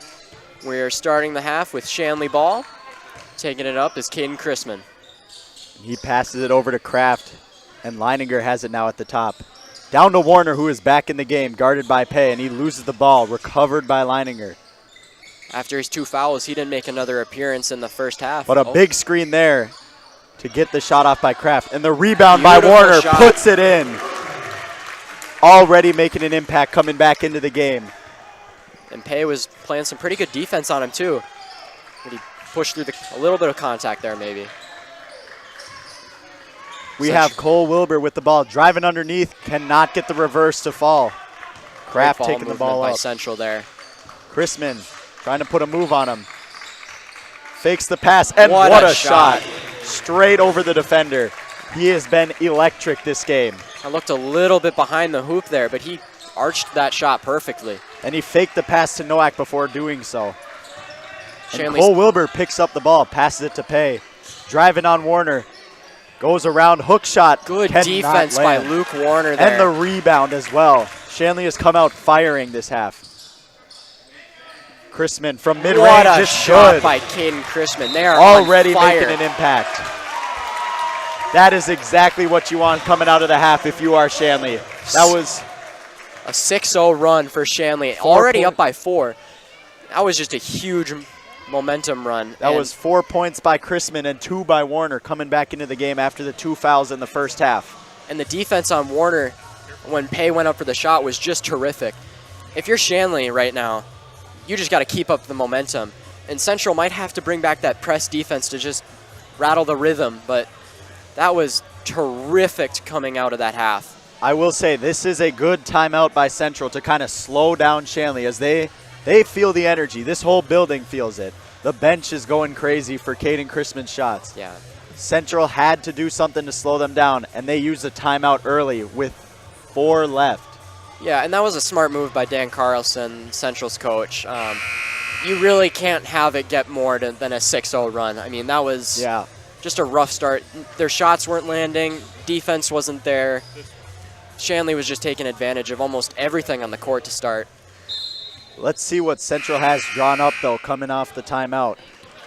Speaker 3: We're starting the half with Shanley ball. Taking it up is Caden Chrisman.
Speaker 1: He passes it over to Kraft, and Leininger has it now at the top. Down to Warner, who is back in the game, guarded by Pay, and he loses the ball, recovered by Leininger.
Speaker 3: After his 2 fouls, he didn't make another appearance in the first half.
Speaker 1: But a big screen there to get the shot off by Kraft. And the rebound by
Speaker 3: Beautiful
Speaker 1: Warner
Speaker 3: shot.
Speaker 1: puts it in. Already making an impact coming back into the game.
Speaker 3: And Pay was playing some pretty good defense on him, too. But he pushed through a little bit of contact there, maybe.
Speaker 1: We have Cole Wilbur with the ball, driving underneath, cannot get the reverse to fall. Kraft taking the ball
Speaker 3: by
Speaker 1: up.
Speaker 3: Central there.
Speaker 1: Chrisman trying to put a move on him. Fakes the pass, and what a shot. Straight over the defender. He has been electric this game.
Speaker 3: I looked a little bit behind the hoop there, but he arched that shot perfectly.
Speaker 1: And he faked the pass to Nowak before doing so. And
Speaker 3: Shanley's
Speaker 1: Cole Wilbur picks up the ball, passes it to Pay. Driving on Warner. Goes around, hook shot.
Speaker 3: Good
Speaker 1: cannot
Speaker 3: defense
Speaker 1: land.
Speaker 3: by Luke Warner there.
Speaker 1: And the rebound as well. Shanley has come out firing this half. Chrisman from mid-range.
Speaker 3: What a
Speaker 1: is
Speaker 3: shot
Speaker 1: good.
Speaker 3: by Caden Chrisman. They are
Speaker 1: Already
Speaker 3: on fire.
Speaker 1: making an impact. That is exactly what you want coming out of the half if you are Shanley. That was
Speaker 3: a 6-0 run for Shanley.
Speaker 1: 4
Speaker 3: Already
Speaker 1: point-
Speaker 3: up by 4. That was just a huge momentum run.
Speaker 1: That was 4 points by Chrisman and 2 by Warner coming back into the game after the 2 fouls in the first half.
Speaker 3: And the defense on Warner when Pay went up for the shot was just terrific. If you're Shanley right now, you just got to keep up the momentum. And Central might have to bring back that press defense to just rattle the rhythm, but that was terrific coming out of that half.
Speaker 1: I will say this is a good timeout by Central to kind of slow down Shanley as they feel the energy. This whole building feels it. The bench is going crazy for Caden Chrisman's shots.
Speaker 3: Yeah.
Speaker 1: Central had to do something to slow them down, and they used a timeout early with 4 left.
Speaker 3: Yeah, and that was a smart move by Dan Carlson, Central's coach. You really can't have it get more than a 6-0 run. I mean, that was just a rough start. Their shots weren't landing. Defense wasn't there. Shanley was just taking advantage of almost everything on the court to start.
Speaker 1: Let's see what Central has drawn up, though, coming off the timeout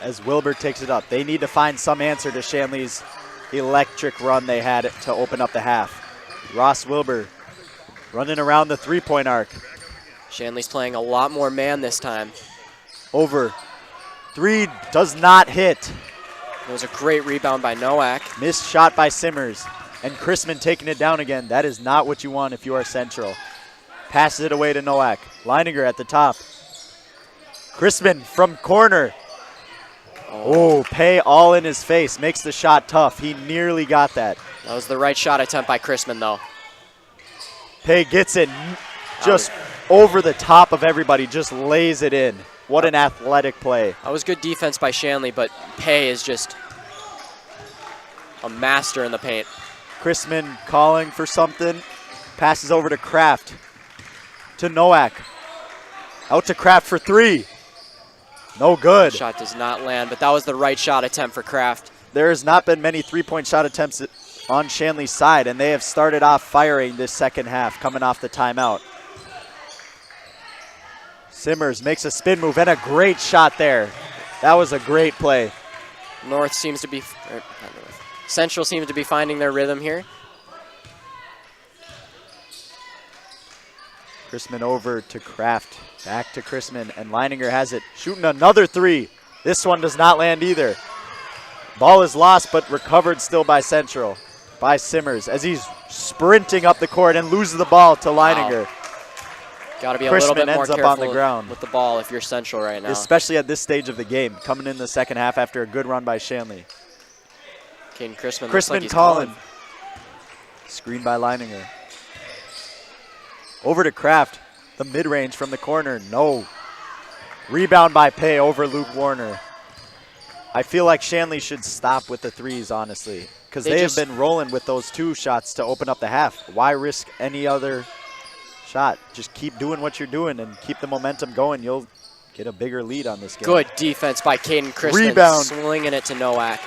Speaker 1: as Wilbur takes it up. They need to find some answer to Shanley's electric run they had to open up the half. Ross Wilbur running around the three-point arc.
Speaker 3: Shanley's playing a lot more man this time.
Speaker 1: Over. 3 does not hit.
Speaker 3: It was a great rebound by Nowak.
Speaker 1: Missed shot by Simmers. And Chrisman taking it down again. That is not what you want if you are Central. Passes it away to Nowak. Leininger at the top. Chrisman from corner. Oh, Pay all in his face. Makes the shot tough. He nearly got that.
Speaker 3: That was the right shot attempt by Chrisman, though.
Speaker 1: Pay gets it just over the top of everybody. Just lays it in. What an athletic play.
Speaker 3: That was good defense by Shanley, but Pay is just a master in the paint.
Speaker 1: Chrisman calling for something. Passes over to Kraft. To Nowak. Out to Kraft for 3. No good.
Speaker 3: Shot does not land, but that was the right shot attempt for Kraft.
Speaker 1: There has not been many three-point shot attempts on Shanley's side, and they have started off firing this second half, coming off the timeout. Simmers makes a spin move and a great shot there. That was a great play.
Speaker 3: Central seems to be finding their rhythm here.
Speaker 1: Chrisman over to Kraft. Back to Chrisman, and Leininger has it. Shooting another 3. This one does not land either. Ball is lost, but recovered still by Central. By Simmers, as he's sprinting up the court and loses the ball to Leininger.
Speaker 3: Wow. Got to be a little bit more
Speaker 1: ends up
Speaker 3: careful
Speaker 1: on the ground.
Speaker 3: with the ball if you're Central right now.
Speaker 1: Especially at this stage of the game, coming in the second half after a good run by Shanley.
Speaker 3: Caden Chrisman looks like he's
Speaker 1: calling. Screen by Leininger. Over to Kraft. The mid-range from the corner. No. Rebound by Pay over Luke Warner. I feel like Shanley should stop with the 3s, honestly, because they have been rolling with those 2 shots to open up the half. Why risk any other shot? Just keep doing what you're doing and keep the momentum going. You'll get a bigger lead on this game.
Speaker 3: Good defense by Caden Chrisman.
Speaker 1: Rebound.
Speaker 3: Slinging it to Nowak.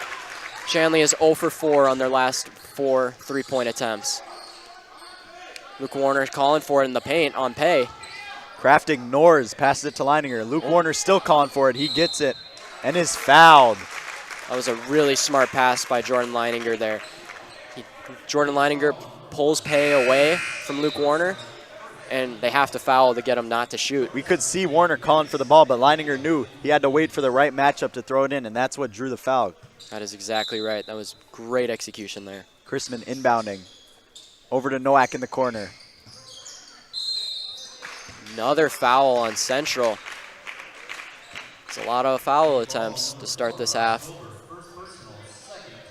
Speaker 3: Shanley is 0 for 4 on their last 4 3-point attempts. Luke Warner calling for it in the paint on Pay.
Speaker 1: Kraft ignores, passes it to Leininger. Luke Warner still calling for it. He gets it and is fouled.
Speaker 3: That was a really smart pass by Jordan Leininger there. Jordan Leininger pulls Pay away from Luke Warner, and they have to foul to get him not to shoot.
Speaker 1: We could see Warner calling for the ball, but Leininger knew he had to wait for the right matchup to throw it in, and that's what drew the foul.
Speaker 3: That is exactly right. That was great execution there.
Speaker 1: Chrisman inbounding. Over to Nowak in the corner.
Speaker 3: Another foul on Central. It's a lot of foul attempts to start this half.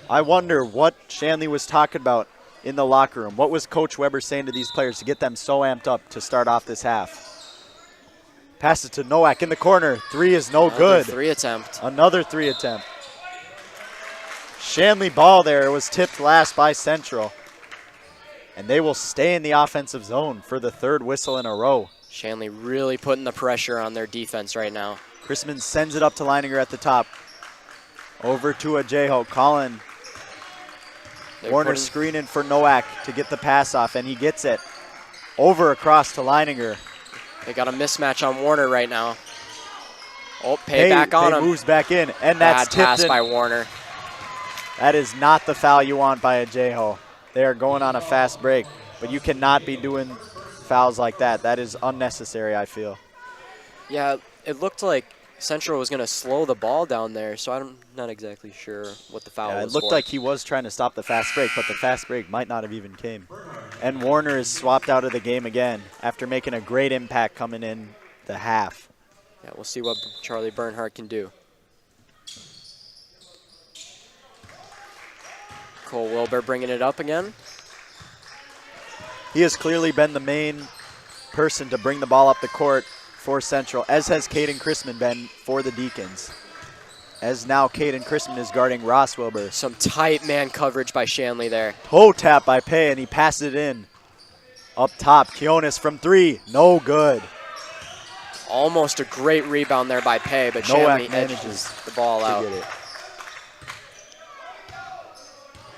Speaker 1: I wonder what Shanley was talking about in the locker room. What was Coach Weber saying to these players to get them so amped up to start off this half? Pass it to Nowak in the corner. Three is no good.
Speaker 3: Three attempt.
Speaker 1: Another three attempt. Shanley ball there was tipped last by Central. And they will stay in the offensive zone for the third whistle in a row.
Speaker 3: Shanley really putting the pressure on their defense right now.
Speaker 1: Chrisman sends it up to Leininger at the top. Over to Ajeho. Colin. Warner screening for Nowak to get the pass off, and he gets it. Over across to Leininger.
Speaker 3: They got a mismatch on Warner right now. Oh, Pay back on him.
Speaker 1: Moves back in, and that's tipped
Speaker 3: pass
Speaker 1: in.
Speaker 3: by Warner.
Speaker 1: That is not the foul you want by Ajeho. They are going on a fast break, but you cannot be doing fouls like that. That is unnecessary, I feel.
Speaker 3: Yeah, it looked like Central was going to slow the ball down there, so I'm not exactly sure what the foul was.
Speaker 1: It looked like he was trying to stop the fast break, but the fast break might not have even came. And Warner is swapped out of the game again after making a great impact coming in the half.
Speaker 3: Yeah, we'll see what Charlie Bernhardt can do. Cole Wilbur bringing it up again.
Speaker 1: He has clearly been the main person to bring the ball up the court for Central, as has Caden Chrisman been for the Deacons. As now Caden Chrisman is guarding Ross Wilbur.
Speaker 3: Some tight man coverage by Shanley there.
Speaker 1: Toe tap by Pay, and he passes it in. Up top, Kionis from three, no good.
Speaker 3: Almost a great rebound there by Pay, but Shanley edges the ball out.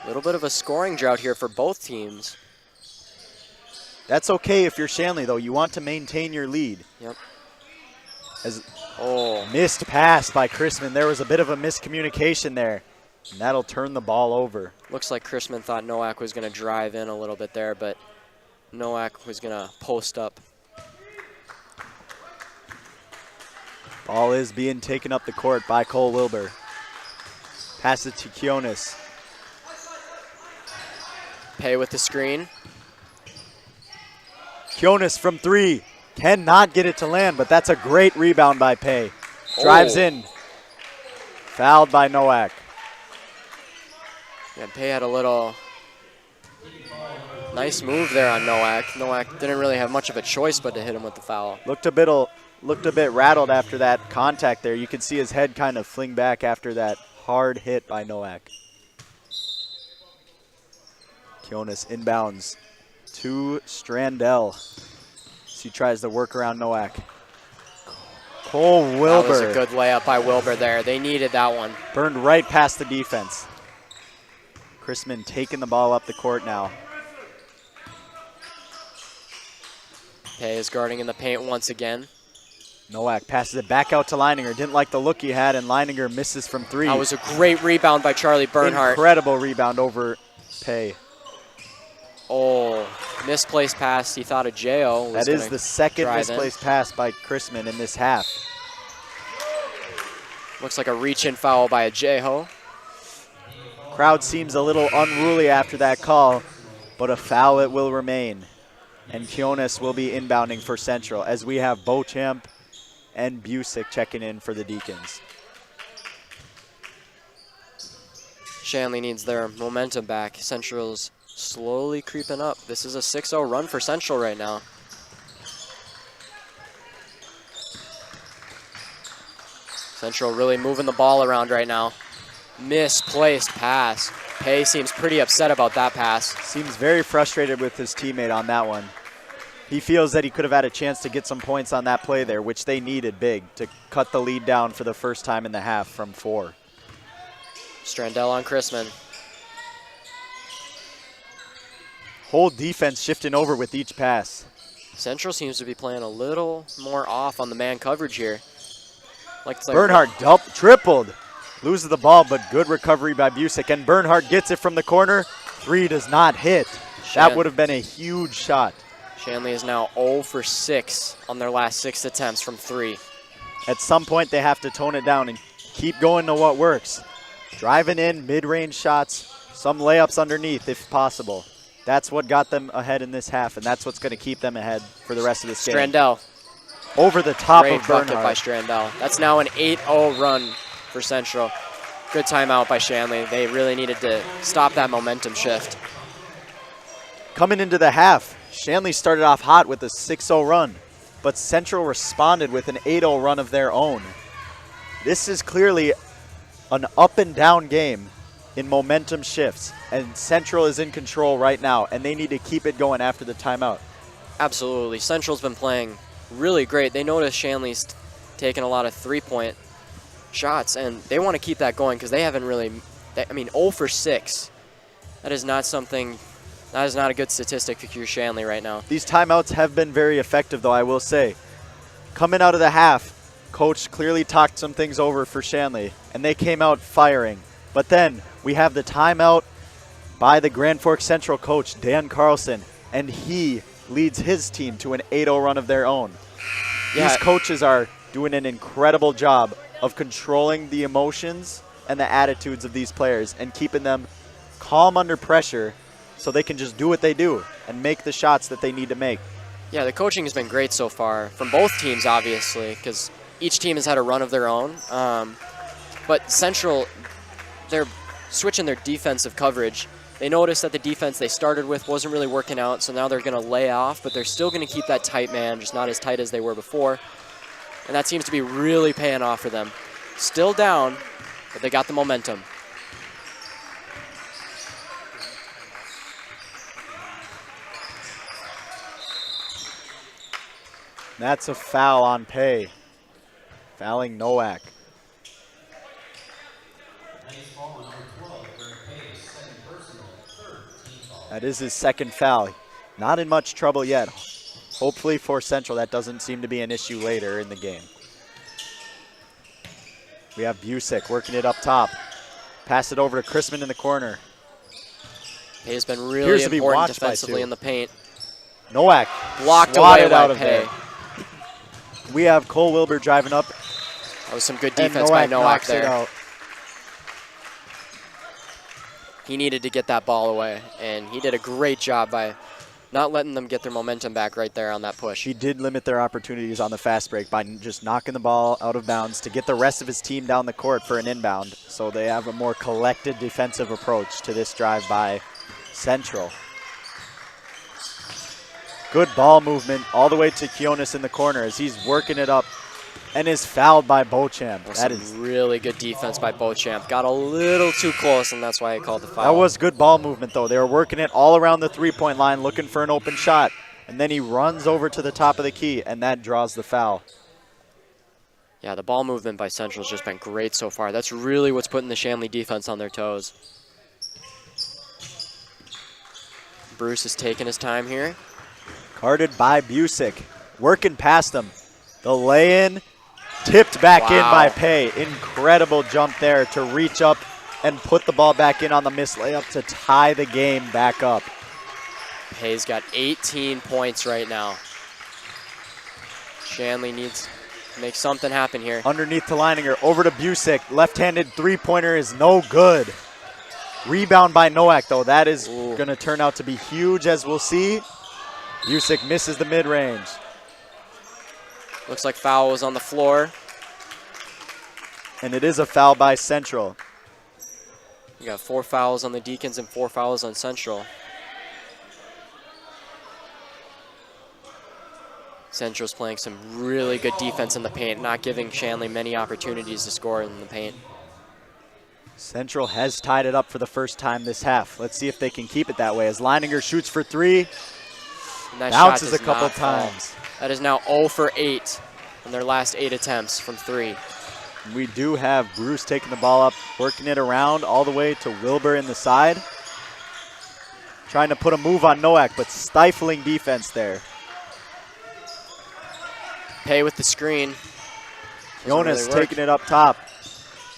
Speaker 3: A little bit of a scoring drought here for both teams.
Speaker 1: That's okay if you're Shanley, though. You want to maintain your lead.
Speaker 3: Yep.
Speaker 1: Missed pass by Chrisman. There was a bit of a miscommunication there, and that'll turn the ball over.
Speaker 3: Looks like Chrisman thought Nowak was going to drive in a little bit there, but Nowak was going to post up.
Speaker 1: Ball is being taken up the court by Cole Wilbur. Pass it to Kionis.
Speaker 3: Pay with the screen.
Speaker 1: Kionis from three. Cannot get it to land, but that's a great rebound by Pay. Drives in. Fouled by Nowak.
Speaker 3: Yeah, Pay had a little nice move there on Nowak. Nowak didn't really have much of a choice but to hit him with the foul.
Speaker 1: Looked a bit rattled after that contact there. You could see his head kind of fling back after that hard hit by Nowak. Kionis inbounds to Strandell. He tries to work around Nowak. Cole Wilbur.
Speaker 3: That was a good layup by Wilbur there. They needed that one.
Speaker 1: Burned right past the defense. Chrisman taking the ball up the court now.
Speaker 3: Pay is guarding in the paint once again.
Speaker 1: Nowak passes it back out to Leininger. Didn't like the look he had, and Leininger misses from three.
Speaker 3: That was a great rebound by Charlie Bernhardt.
Speaker 1: Incredible rebound over Pay.
Speaker 3: Oh, misplaced pass. He thought of J.O.
Speaker 1: That is the second misplaced pass by Chrisman in this half.
Speaker 3: Looks like a reach-in foul by Ajeho.
Speaker 1: Crowd seems a little unruly after that call, but a foul it will remain. And Kionis will be inbounding for Central as we have Beauchamp and Busick checking in for the Deacons.
Speaker 3: Shanley needs their momentum back. Central's slowly creeping up. This is a 6-0 run for Central right now. Central really moving the ball around right now. Misplaced pass. Pay seems pretty upset about that pass.
Speaker 1: Seems very frustrated with his teammate on that one. He feels that he could have had a chance to get some points on that play there, which they needed big to cut the lead down for the first time in the half from 4.
Speaker 3: Strandell on Chrisman.
Speaker 1: Whole defense shifting over with each pass.
Speaker 3: Central seems to be playing a little more off on the man coverage here.
Speaker 1: Bernhardt tripled. Loses the ball, but good recovery by Busick. And Bernhardt gets it from the corner. 3 does not hit. That would have been a huge shot.
Speaker 3: Shanley is now 0 for 6 on their last 6 attempts from 3.
Speaker 1: At some point, they have to tone it down and keep going to what works. Driving in, mid-range shots, some layups underneath if possible. That's what got them ahead in this half, and that's what's going to keep them ahead for the rest of this game.
Speaker 3: Strandell.
Speaker 1: Over the top
Speaker 3: Great
Speaker 1: of
Speaker 3: bucket
Speaker 1: Bernhardt.
Speaker 3: by Strandell. That's now an 8-0 run for Central. Good timeout by Shanley. They really needed to stop that momentum shift.
Speaker 1: Coming into the half, Shanley started off hot with a 6-0 run, but Central responded with an 8-0 run of their own. This is clearly an up and down game in momentum shifts, and Central is in control right now, and they need to keep it going after the timeout.
Speaker 3: Absolutely. Central's been playing really great. They notice Shanley's taking a lot of three-point shots, and they want to keep that going because they haven't really, 0 for 6. That is not a good statistic if you're Shanley right now.
Speaker 1: These timeouts have been very effective, though, I will say. Coming out of the half, Coach clearly talked some things over for Shanley, and they came out firing. But then we have the timeout by the Grand Forks Central coach, Dan Carlson, and he leads his team to an 8-0 run of their own.
Speaker 3: Yeah.
Speaker 1: These coaches are doing an incredible job of controlling the emotions and the attitudes of these players and keeping them calm under pressure so they can just do what they do and make the shots that they need to make.
Speaker 3: Yeah, the coaching has been great so far from both teams, obviously, because each team has had a run of their own. But Central, they're switching their defensive coverage. They noticed that the defense they started with wasn't really working out, so now they're going to lay off, but they're still going to keep that tight man, just not as tight as they were before. And that seems to be really paying off for them. Still down, but they got the momentum.
Speaker 1: That's a foul on Pay. Fouling Nowak. That is his second foul. Not in much trouble yet. Hopefully for Central, that doesn't seem to be an issue later in the game. We have Busick working it up top. Pass it over to Chrisman in the corner.
Speaker 3: Pay has been really important defensively in the paint.
Speaker 1: Nowak
Speaker 3: blocked away
Speaker 1: out
Speaker 3: by
Speaker 1: of
Speaker 3: Pay.
Speaker 1: there. We have Cole Wilbur driving up.
Speaker 3: That was some good defense by Nowak there. He needed to get that ball away, and he did a great job by not letting them get their momentum back right there on that push.
Speaker 1: He did limit their opportunities on the fast break by just knocking the ball out of bounds to get the rest of his team down the court for an inbound, so they have a more collected defensive approach to this drive by Central. Good ball movement all the way to Kionis in the corner as he's working it up and is fouled by Beauchamp.
Speaker 3: That is really good defense by Beauchamp. Got a little too close, and that's why I called the foul.
Speaker 1: That was good ball movement, though. They were working it all around the three-point line, looking for an open shot. And then he runs over to the top of the key, and that draws the foul.
Speaker 3: Yeah, the ball movement by Central has just been great so far. That's really what's putting the Shanley defense on their toes. Bruce is taking his time here.
Speaker 1: Guarded by Busick. Working past him. The lay-in. Tipped back in by Pay. Incredible jump there to reach up and put the ball back in on the missed layup to tie the game back up.
Speaker 3: Pay's got 18 points right now. Shanley needs to make something happen here.
Speaker 1: Underneath to Leininger, over to Busick. Left-handed three-pointer is no good. Rebound by Nowak, though. That is going to turn out to be huge, as we'll see. Busick misses the mid-range.
Speaker 3: Looks like foul was on the floor.
Speaker 1: And it is a foul by Central.
Speaker 3: We got 4 fouls on the Deacons and 4 fouls on Central. Central's playing some really good defense in the paint, not giving Shanley many opportunities to score in the paint.
Speaker 1: Central has tied it up for the first time this half. Let's see if they can keep it that way as Leininger shoots for 3. Bounces a couple times.
Speaker 3: That is now 0 for 8 in their last 8 attempts from 3.
Speaker 1: We do have Bruce taking the ball up, working it around all the way to Wilbur in the side. Trying to put a move on Nowak, but stifling defense there.
Speaker 3: Pay with the screen.
Speaker 1: Jonas taking it up top.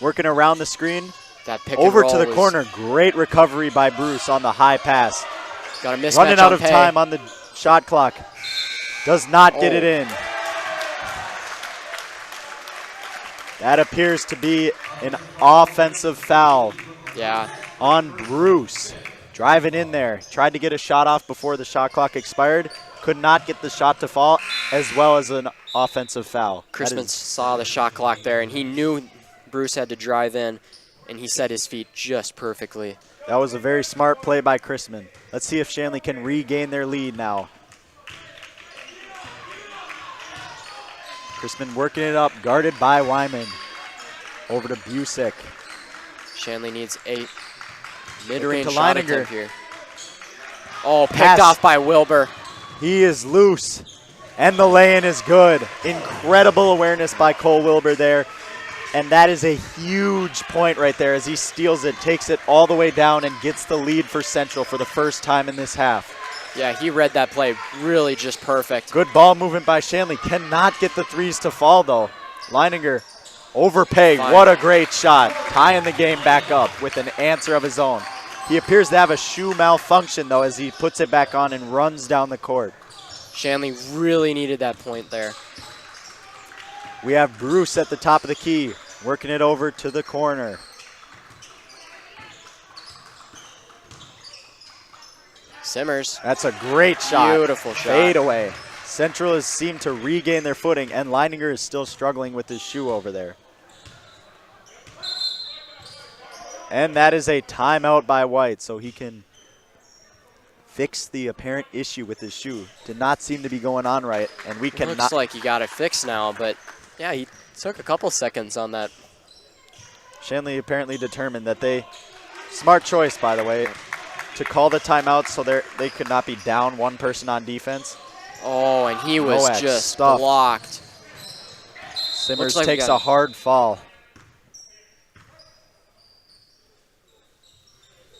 Speaker 1: Working around the screen.
Speaker 3: That pick
Speaker 1: Over
Speaker 3: and
Speaker 1: to
Speaker 3: roll
Speaker 1: the corner. Great recovery by Bruce on the high pass.
Speaker 3: Got a mismatch.
Speaker 1: Running out of
Speaker 3: Pay.
Speaker 1: time on the shot clock. Does not get it in. That appears to be an offensive foul.
Speaker 3: Yeah.
Speaker 1: On Bruce. Driving in there. Tried to get a shot off before the shot clock expired. Could not get the shot to fall, as well as an offensive foul.
Speaker 3: Chrisman saw the shot clock there, and he knew Bruce had to drive in, and he set his feet just perfectly.
Speaker 1: That was a very smart play by Chrisman. Let's see if Shanley can regain their lead now. Chrisman working it up, guarded by Wyman. Over to Busick.
Speaker 3: Shanley needs a mid-range shot attempt here. Oh, picked
Speaker 1: Pass.
Speaker 3: off by Wilbur.
Speaker 1: He is loose, and the lay-in is good. Incredible awareness by Cole Wilbur there, and that is a huge point right there as he steals it, takes it all the way down, and gets the lead for Central for the first time in this half.
Speaker 3: Yeah, he read that play really just perfect.
Speaker 1: Good ball movement by Shanley. Cannot get the threes to fall, though. Leininger, overpay.
Speaker 3: Fine.
Speaker 1: What a great shot. Tying the game back up with an answer of his own. He appears to have a shoe malfunction, though, as he puts it back on and runs down the court.
Speaker 3: Shanley really needed that point there.
Speaker 1: We have Bruce at the top of the key, working it over to the corner.
Speaker 3: Simmers.
Speaker 1: That's a great shot.
Speaker 3: Beautiful shot.
Speaker 1: Fade away. Central has seemed to regain their footing, and Leininger is still struggling with his shoe over there. And that is a timeout by White, so he can fix the apparent issue with his shoe. Did not seem to be going on right, and we cannot.
Speaker 3: Looks like he got it fixed now, but yeah, he took a couple seconds on that.
Speaker 1: Shanley apparently determined that smart choice, by the way, to call the timeout so they could not be down one person on defense.
Speaker 3: Oh, and he was
Speaker 1: Nowak
Speaker 3: just
Speaker 1: stuffed.
Speaker 3: blocked.
Speaker 1: Simmers
Speaker 3: like we
Speaker 1: takes
Speaker 3: got-
Speaker 1: a hard fall.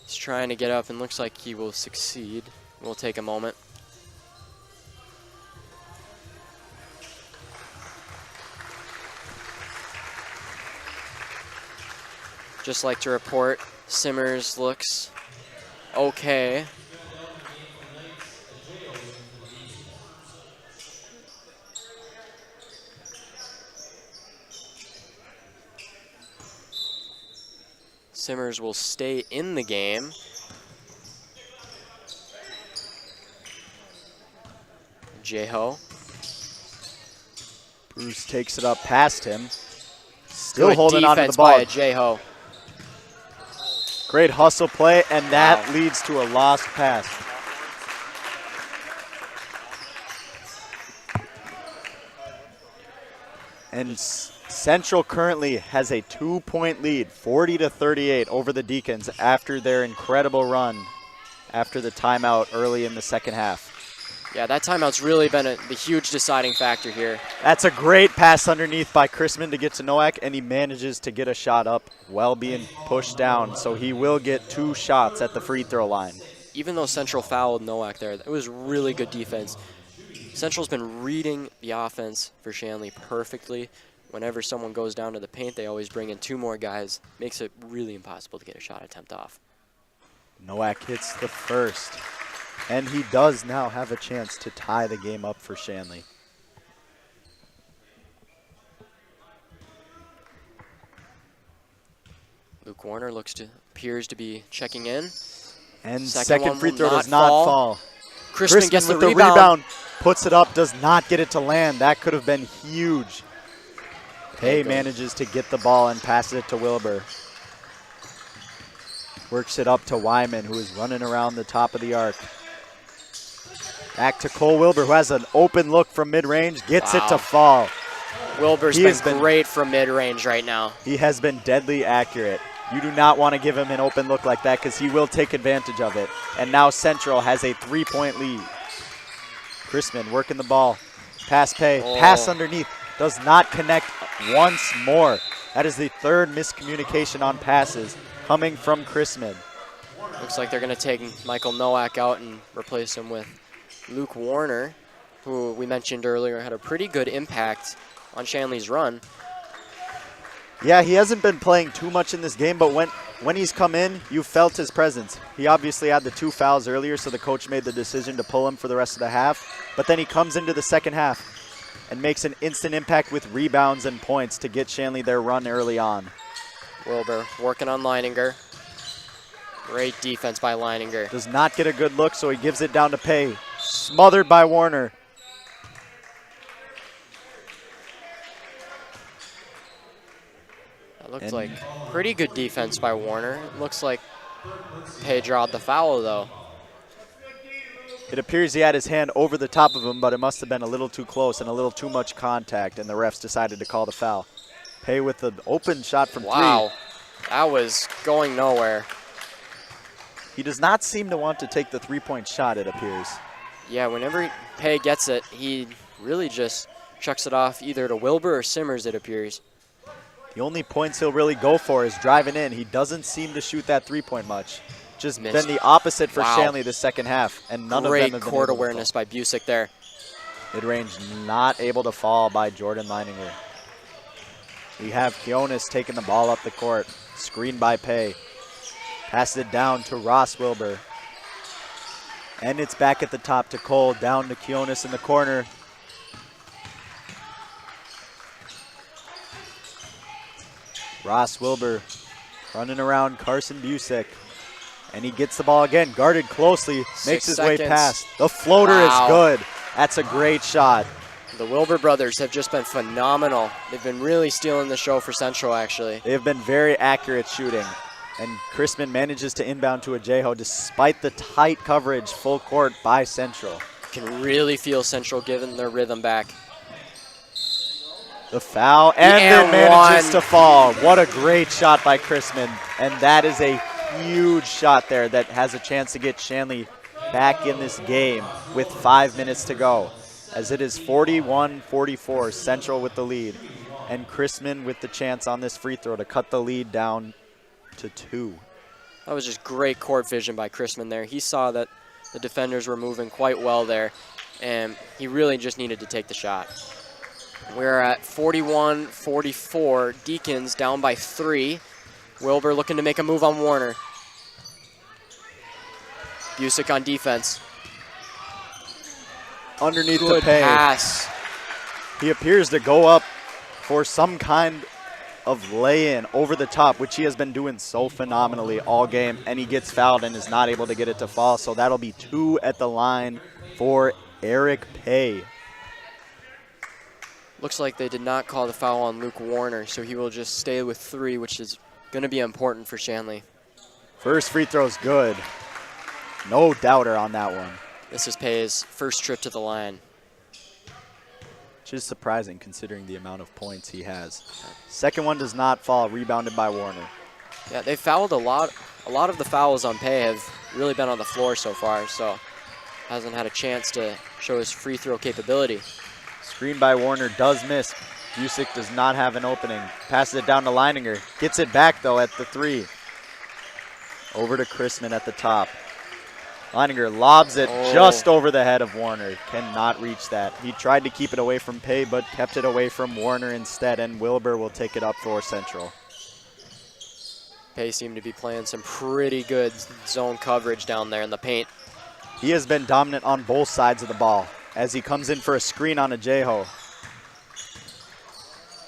Speaker 3: He's trying to get up and looks like he will succeed. We'll take a moment. Just like to report, Simmers looks okay. Simmers will stay in the game. Jeho.
Speaker 1: Bruce takes it up past him. Still
Speaker 3: Good
Speaker 1: holding on to the
Speaker 3: defense
Speaker 1: ball.
Speaker 3: by Jeho.
Speaker 1: Great hustle play, and that
Speaker 3: Wow.
Speaker 1: leads to a lost pass. And Central currently has a 2-point lead, 40-38 over the Deacons after their incredible run after the timeout early in the second half.
Speaker 3: Yeah, that timeout's really been the huge deciding factor here.
Speaker 1: That's a great pass underneath by Chrisman to get to Nowak, and he manages to get a shot up while being pushed down, so he will get 2 shots at the free throw line.
Speaker 3: Even though Central fouled Nowak there, it was really good defense. Central's been reading the offense for Shanley perfectly. Whenever someone goes down to the paint, they always bring in 2 more guys. Makes it really impossible to get a shot attempt off.
Speaker 1: Nowak hits the first, and he does now have a chance to tie the game up for Shanley.
Speaker 3: Luke Warner appears to be checking in.
Speaker 1: And
Speaker 3: Second
Speaker 1: second
Speaker 3: one
Speaker 1: free
Speaker 3: will
Speaker 1: throw
Speaker 3: not
Speaker 1: does not fall.
Speaker 3: Chrisman gets the
Speaker 1: with
Speaker 3: rebound.
Speaker 1: puts it up, does not get it to land. That could have been huge. Hay
Speaker 3: Good.
Speaker 1: manages to get the ball and passes it to Wilbur. Works it up to Wyman, who is running around the top of the arc. Back to Cole Wilbur, who has an open look from mid-range, gets it to
Speaker 3: Wow.
Speaker 1: fall.
Speaker 3: Wilbur's
Speaker 1: He has
Speaker 3: been
Speaker 1: been-
Speaker 3: great from mid-range right now.
Speaker 1: He has been deadly accurate. You do not want to give him an open look like that because he will take advantage of it. And now Central has a 3-point lead. Chrisman working the ball. Pass pay.
Speaker 3: Oh.
Speaker 1: Pass underneath. Does not connect once more. That is the 3rd miscommunication on passes coming from Chrisman.
Speaker 3: Looks like they're going to take Michael Nowak out and replace him with Luke Warner. who we mentioned earlier had a pretty good impact on Shanley's run.
Speaker 1: Yeah, he hasn't been playing too much in this game, but when he's come in, you felt his presence. He obviously had the 2 fouls earlier, so the coach made the decision to pull him for the rest of the half. But then he comes into the second half and makes an instant impact with rebounds and points to get Shanley their run early on.
Speaker 3: Wilbur working on Leininger. Great defense by Leininger.
Speaker 1: Does not get a good look, so he gives it down to Pay. Smothered by Warner.
Speaker 3: That looked like pretty good defense by Warner. It looks like Pay drawed the foul, though.
Speaker 1: It appears he had his hand over the top of him, but it must have been a little too close and a little too much contact, and the refs decided to call the foul. Pay with an open shot from 3.
Speaker 3: Wow, that was going nowhere.
Speaker 1: He does not seem to want to take the 3-point shot, it appears.
Speaker 3: Yeah, whenever Pay gets it, he really just chucks it off either to Wilbur or Simmers, it appears.
Speaker 1: The only points he'll really go for is driving in. He doesn't seem to shoot that 3-point much. Just
Speaker 3: Missed.
Speaker 1: been the opposite for
Speaker 3: Wow.
Speaker 1: Shanley the second half, and none of them
Speaker 3: Great
Speaker 1: have been
Speaker 3: court
Speaker 1: able to
Speaker 3: awareness by Busick there.
Speaker 1: fall. Mid-range not able to fall by Jordan Leininger. We have Kionis taking the ball up the court. Screened by Pay. Passes it down to Ross Wilbur. And it's back at the top to Cole. Down to Kionis in the corner. Ross Wilbur running around Carson Busick. And he gets the ball again, guarded closely, makes
Speaker 3: 6
Speaker 1: his way
Speaker 3: seconds.
Speaker 1: past. The floater
Speaker 3: Wow.
Speaker 1: is good. That's a great shot.
Speaker 3: The Wilbur brothers have just been phenomenal. They've been really stealing the show for Central, actually.
Speaker 1: They have been very accurate shooting. And Chrisman manages to inbound to Ajeho despite the tight coverage full court by Central.
Speaker 3: Can really feel Central giving their rhythm back.
Speaker 1: The foul, and
Speaker 3: And
Speaker 1: it manages
Speaker 3: one.
Speaker 1: to fall. What a great shot by Chrisman. And that is a huge shot there that has a chance to get Shanley back in this game with 5 minutes to go. As it is 41-44, Central with the lead. And Chrisman with the chance on this free throw to cut the lead down to 2.
Speaker 3: That was just great court vision by Chrisman there. He saw that the defenders were moving quite well there, and he really just needed to take the shot. We're at 41-44. Deacons down by 3. Wilbur looking to make a move on Warner. Busick on defense.
Speaker 1: Underneath
Speaker 3: Good
Speaker 1: the Pay.
Speaker 3: pass.
Speaker 1: He appears to go up for some kind of lay-in over the top, which he has been doing so phenomenally all game, and he gets fouled and is not able to get it to fall. So that'll be 2 at the line for Eric Pay.
Speaker 3: Looks like they did not call the foul on Luke Warner, so he will just stay with 3, which is going to be important for Shanley.
Speaker 1: First free throw's good. No doubter on that one.
Speaker 3: This is Pay's first trip to the line.
Speaker 1: Which is surprising considering the amount of points he has. Second one does not fall, rebounded by Warner.
Speaker 3: Yeah, they fouled a lot. A lot of the fouls on Pay have really been on the floor so far, so hasn't had a chance to show his free throw capability.
Speaker 1: Screen by Warner does miss. Busick does not have an opening. Passes it down to Leininger. Gets it back, though, at the 3. Over to Chrisman at the top. Leininger lobs it just over the head of Warner. Cannot reach that. He tried to keep it away from Pay, but kept it away from Warner instead, and Wilbur will take it up for Central.
Speaker 3: Pay seemed to be playing some pretty good zone coverage down there in the paint.
Speaker 1: He has been dominant on both sides of the ball as he comes in for a screen on Ajeho.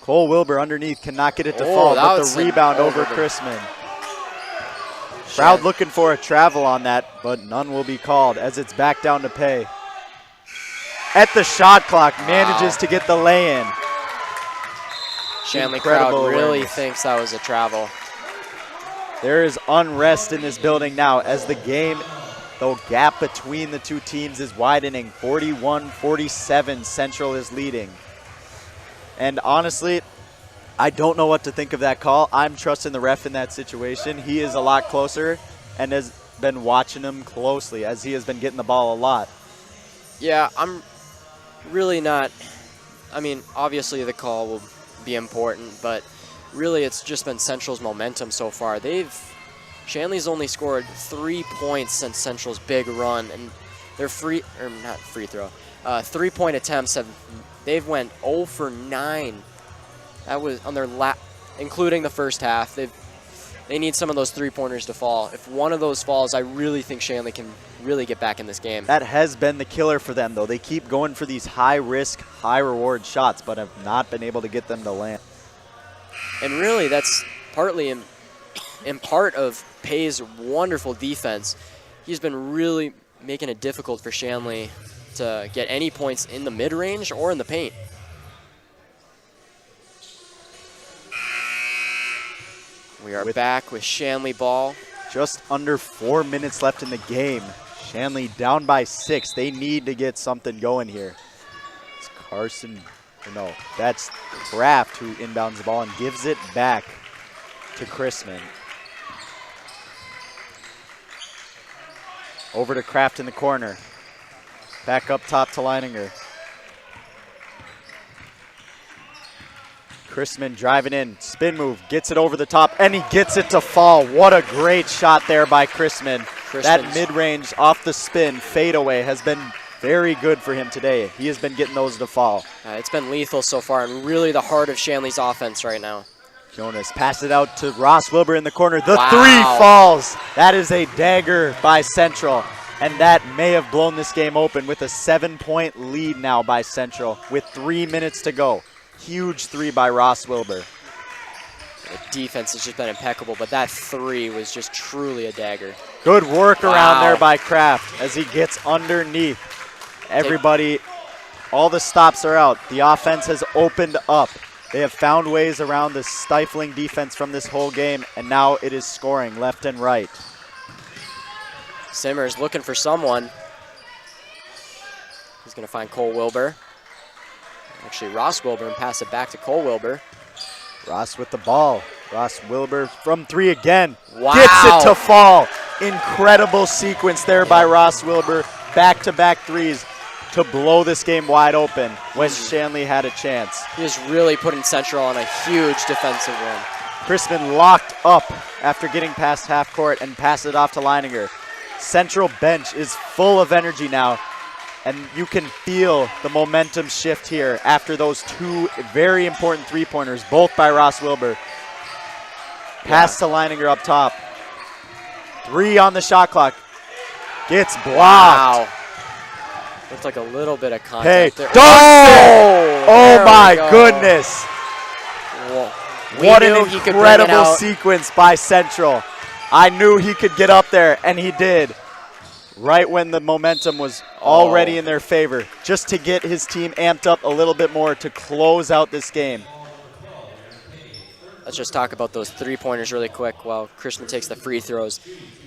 Speaker 1: Cole Wilbur underneath cannot get it to fall,
Speaker 3: that
Speaker 1: but
Speaker 3: was
Speaker 1: the
Speaker 3: an
Speaker 1: rebound over
Speaker 3: over the-
Speaker 1: Chrisman. Crowd looking for a travel on that, but none will be called as it's back down to Pay. At the shot clock, manages to get the lay-in.
Speaker 3: Shanley
Speaker 1: Incredible
Speaker 3: crowd really
Speaker 1: awareness.
Speaker 3: thinks that was a travel.
Speaker 1: There is unrest in this building now as the game, the gap between the two teams is widening. 41-47, Central is leading. And honestly, I don't know what to think of that call. I'm trusting the ref in that situation. He is a lot closer and has been watching him closely as he has been getting the ball a lot.
Speaker 3: Yeah, I'm really not. I mean, obviously the call will be important, but really it's just been Central's momentum so far. Shanley's only scored 3 points since Central's big run, and their 3-point attempts they've went 0 for 9. That was on their including the first half. They need some of those 3-pointers to fall. If one of those falls, I really think Shanley can really get back in this game.
Speaker 1: That has been the killer for them, though. They keep going for these high-risk, high-reward shots, but have not been able to get them to land.
Speaker 3: And really, that's partly in part of Pay's wonderful defense. He's been really making it difficult for Shanley to get any points in the mid-range or in the paint. We are back with Shanley ball.
Speaker 1: Just under 4 minutes left in the game. Shanley down by 6. They need to get something going here. It's Carson, or no, that's Kraft who inbounds the ball and gives it back to Chrisman. Over to Kraft in the corner. Back up top to Leininger. Chrisman driving in, spin move, gets it over the top, and he gets it to fall. What a great shot there by Chrisman. That mid-range off the spin fadeaway has been very good for him today. He has been getting those to fall.
Speaker 3: It's been lethal so far and really the heart of Shanley's offense right now.
Speaker 1: Jonas passed it out to Ross Wilbur in the corner. The three falls. That is a dagger by Central. And that may have blown this game open with a 7-point lead now by Central with 3 minutes to go. Huge three by Ross Wilbur.
Speaker 3: The defense has just been impeccable, but that three was just truly a dagger.
Speaker 1: Good work around there by Kraft as he gets underneath. Everybody, all the stops are out. The offense has opened up. They have found ways around the stifling defense from this whole game, and now it is scoring left and right.
Speaker 3: Simmers looking for someone. He's going to find Cole Wilbur. Actually, Ross Wilbur, and pass it back to Cole Wilbur.
Speaker 1: Ross with the ball. Ross Wilbur from three again.
Speaker 3: Wow.
Speaker 1: Gets it to fall. Incredible sequence there by Ross Wilbur. Back-to-back threes to blow this game wide open when Shanley had a chance.
Speaker 3: He is really putting Central on a huge defensive win.
Speaker 1: Chrisman locked up after getting past half court and passed it off to Leininger. Central bench is full of energy now, and you can feel the momentum shift here after those two very important three-pointers, both by Ross Wilbur. Pass to Leininger up top. 3 on the shot clock. Gets blocked.
Speaker 3: Wow. Looks like a little bit of contact there.
Speaker 1: Oh my goodness. What an incredible sequence by Central. I knew he could get up there, and he did. Right when the momentum was already in their favor, just to get his team amped up a little bit more to close out this game.
Speaker 3: Let's just talk about those three-pointers really quick while Chrisman takes the free throws.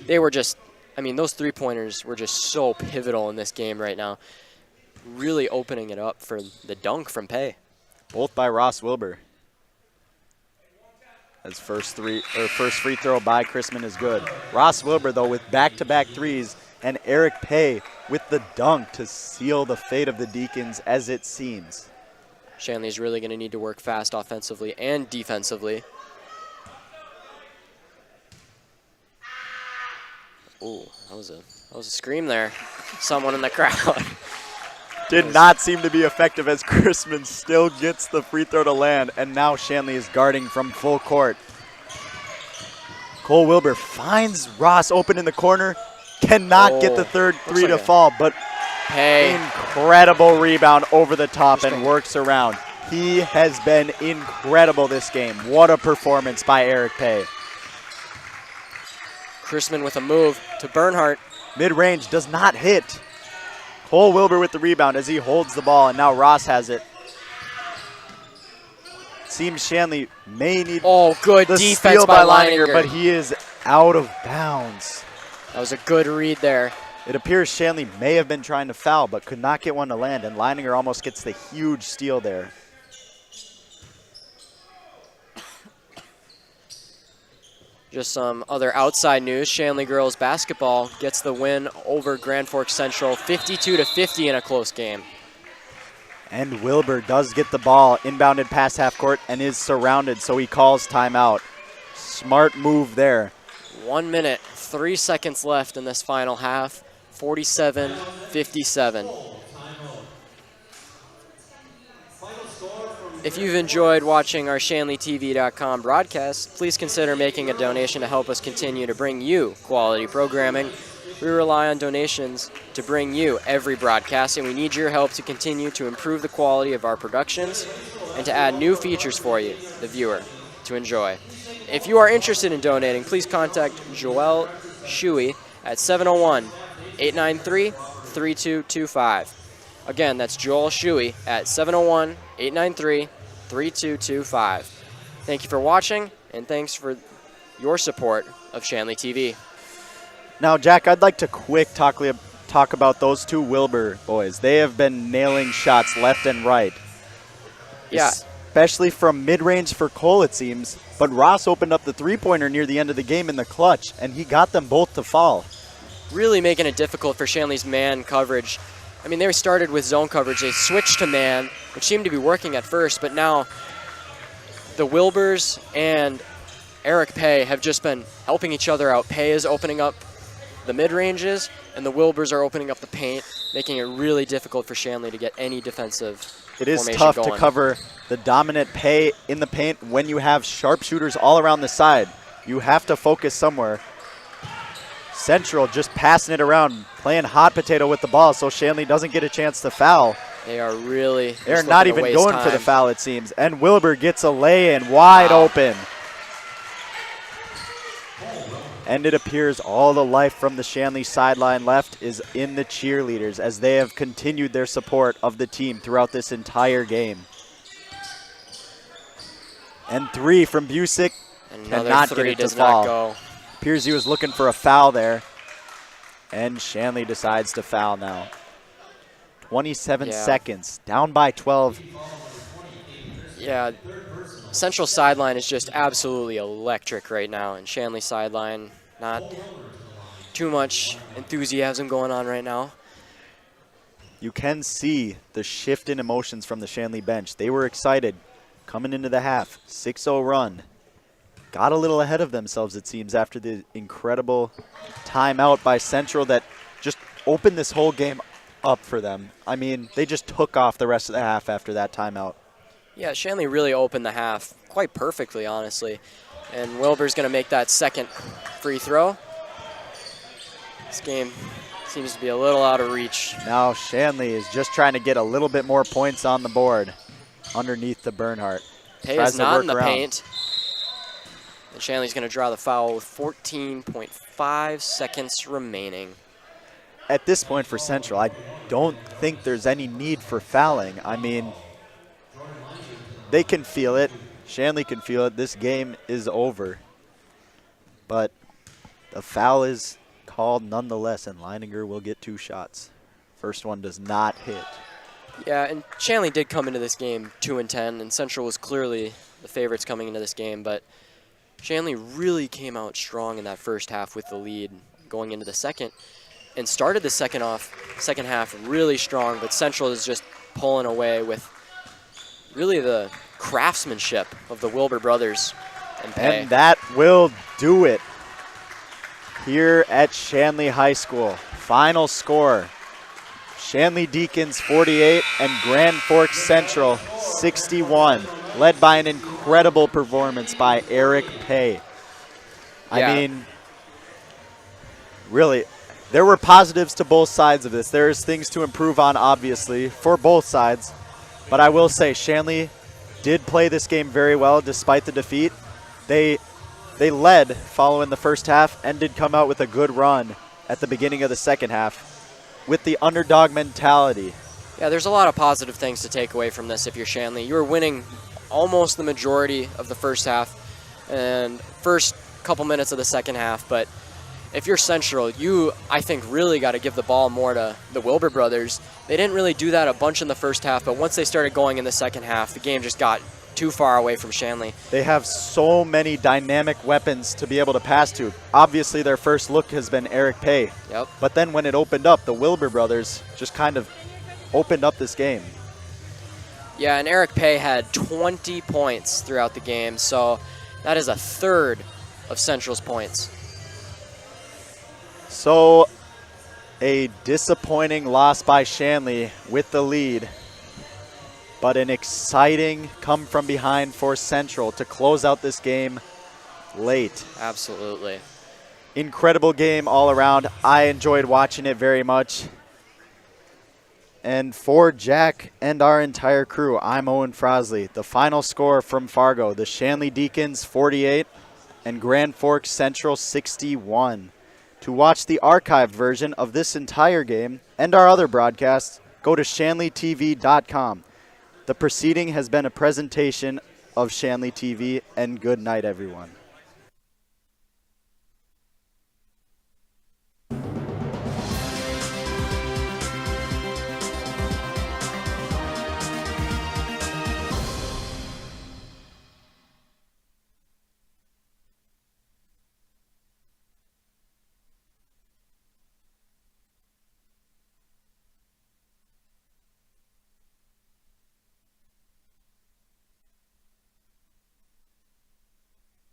Speaker 3: They were just, I mean, those three-pointers were just so pivotal in this game right now. Really opening it up for the dunk from Pay.
Speaker 1: Both by Ross Wilbur. His first free throw by Chrisman is good. Ross Wilbur, though, with back-to-back threes, and Eric Pay with the dunk to seal the fate of the Deacons as it seems.
Speaker 3: Shanley's really going to need to work fast offensively and defensively. Ooh, that was a scream there. Someone in the crowd.
Speaker 1: Did not seem to be effective as Chrisman still gets the free throw to land, and now Shanley is guarding from full court. Cole Wilbur finds Ross open in the corner, cannot get the third three to fall, but
Speaker 3: Pay.
Speaker 1: Incredible rebound over the top and works around. He has been incredible this game. What a performance by Eric Pay.
Speaker 3: Chrisman with a move to Bernhardt.
Speaker 1: Mid-range does not hit. Cole Wilbur with the rebound as he holds the ball, and now Ross has it. Seems Shanley may need
Speaker 3: good
Speaker 1: the
Speaker 3: defense
Speaker 1: steal
Speaker 3: by
Speaker 1: Leininger, but he is out of bounds.
Speaker 3: That was a good read there.
Speaker 1: It appears Shanley may have been trying to foul, but could not get one to land, and Leininger almost gets the huge steal there.
Speaker 3: Just some other outside news. Shanley girls basketball gets the win over Grand Forks Central, 52-50 in a close game.
Speaker 1: And Wilbur does get the ball inbounded past half court and is surrounded, so he calls timeout. Smart move there.
Speaker 3: 1 minute, 3 seconds left in this final half, 47-57. If you've enjoyed watching our ShanleyTV.com broadcast, please consider making a donation to help us continue to bring you quality programming. We rely on donations to bring you every broadcast, and we need your help to continue to improve the quality of our productions and to add new features for you, the viewer, to enjoy. If you are interested in donating, please contact Joel Shuey at 701-893-3225. Again, that's Joel Shuey at 701-893-3225. Thank you for watching, and thanks for your support of Shanley TV.
Speaker 1: Now, Jack, I'd like to talk about those two Wilbur boys. They have been nailing shots left and right.
Speaker 3: Yeah.
Speaker 1: Especially from mid-range for Cole, it seems. But Ross opened up the three-pointer near the end of the game in the clutch, and he got them both to fall.
Speaker 3: Really making it difficult for Shanley's man coverage. I mean, they started with zone coverage. They switched to man, which seemed to be working at first, but now the Wilburs and Eric Pay have just been helping each other out. Pay is opening up the mid-ranges, and the Wilburs are opening up the paint, making it really difficult for Shanley to get any defensive
Speaker 1: It is
Speaker 3: formation
Speaker 1: tough
Speaker 3: going.
Speaker 1: to cover the dominant Pay in the paint when you have sharpshooters all around the side. You have to focus somewhere. Central just passing it around, playing hot potato with the ball so Shanley doesn't get a chance to foul.
Speaker 3: They are really
Speaker 1: They're not even going for the foul, it seems. And Wilbur gets a lay-in wide open. And it appears all the life from the Shanley sideline left is in the cheerleaders as they have continued their support of the team throughout this entire game. And three from Busick.
Speaker 3: Another
Speaker 1: cannot
Speaker 3: three
Speaker 1: get it to
Speaker 3: does
Speaker 1: fall.
Speaker 3: not go.
Speaker 1: Appears he was looking for a foul there. And Shanley decides to foul now. 27 seconds, down by 12.
Speaker 3: Yeah, Central sideline is just absolutely electric right now, and Shanley sideline, not too much enthusiasm going on right now.
Speaker 1: You can see the shift in emotions from the Shanley bench. They were excited coming into the half. 6-0 run. Got a little ahead of themselves, it seems, after the incredible timeout by Central that just opened this whole game up for them. I mean, they just took off the rest of the half after that timeout.
Speaker 3: Yeah, Shanley really opened the half quite perfectly, honestly. And Wilbur's going to make that second free throw. This game seems to be a little out of reach.
Speaker 1: Now Shanley is just trying to get a little bit more points on the board underneath the Bernhardt.
Speaker 3: Pay is not in the paint. And Shanley's going to draw the foul with 14.5 seconds remaining.
Speaker 1: At this point for Central, I don't think there's any need for fouling. I mean, they can feel it. Shanley can feel it. This game is over. But the foul is called nonetheless, and Leininger will get 2 shots. First one does not hit.
Speaker 3: Yeah, and Shanley did come into this game 2-10, and Central was clearly the favorites coming into this game, but Shanley really came out strong in that first half with the lead going into the second, and started the second half really strong, but Central is just pulling away with really the craftsmanship of the Wilbur brothers and Pay.
Speaker 1: And that will do it here at Shanley High School. Final score, Shanley Deacons 48 and Grand Forks Central 61, led by an incredible performance by Eric Pay. I mean, really, there were positives to both sides of this. There's things to improve on, obviously, for both sides. But I will say Shanley did play this game very well despite the defeat. They led following the first half and did come out with a good run at the beginning of the second half with the underdog mentality.
Speaker 3: Yeah, there's a lot of positive things to take away from this if you're Shanley. You were winning almost the majority of the first half and first couple minutes of the second half, but if you're Central, you, I think, really got to give the ball more to the Wilbur brothers. They didn't really do that a bunch in the first half, but once they started going in the second half, the game just got too far away from Shanley.
Speaker 1: They have so many dynamic weapons to be able to pass to. Obviously, their first look has been Eric Pay.
Speaker 3: Yep.
Speaker 1: But then when it opened up, the Wilbur brothers just kind of opened up this game.
Speaker 3: Yeah, and Eric Pay had 20 points throughout the game, so that is a third of Central's points.
Speaker 1: So a disappointing loss by Shanley with the lead. but an exciting come from behind for Central to close out this game late.
Speaker 3: Absolutely.
Speaker 1: Incredible game all around. I enjoyed watching it very much. And for Jack and our entire crew, I'm Owen Frosley. The final score from Fargo, the Shanley Deacons 48 and Grand Forks Central 61. To watch the archived version of this entire game and our other broadcasts, go to shanleytv.com. The proceeding has been a presentation of Shanley TV, and good night, everyone.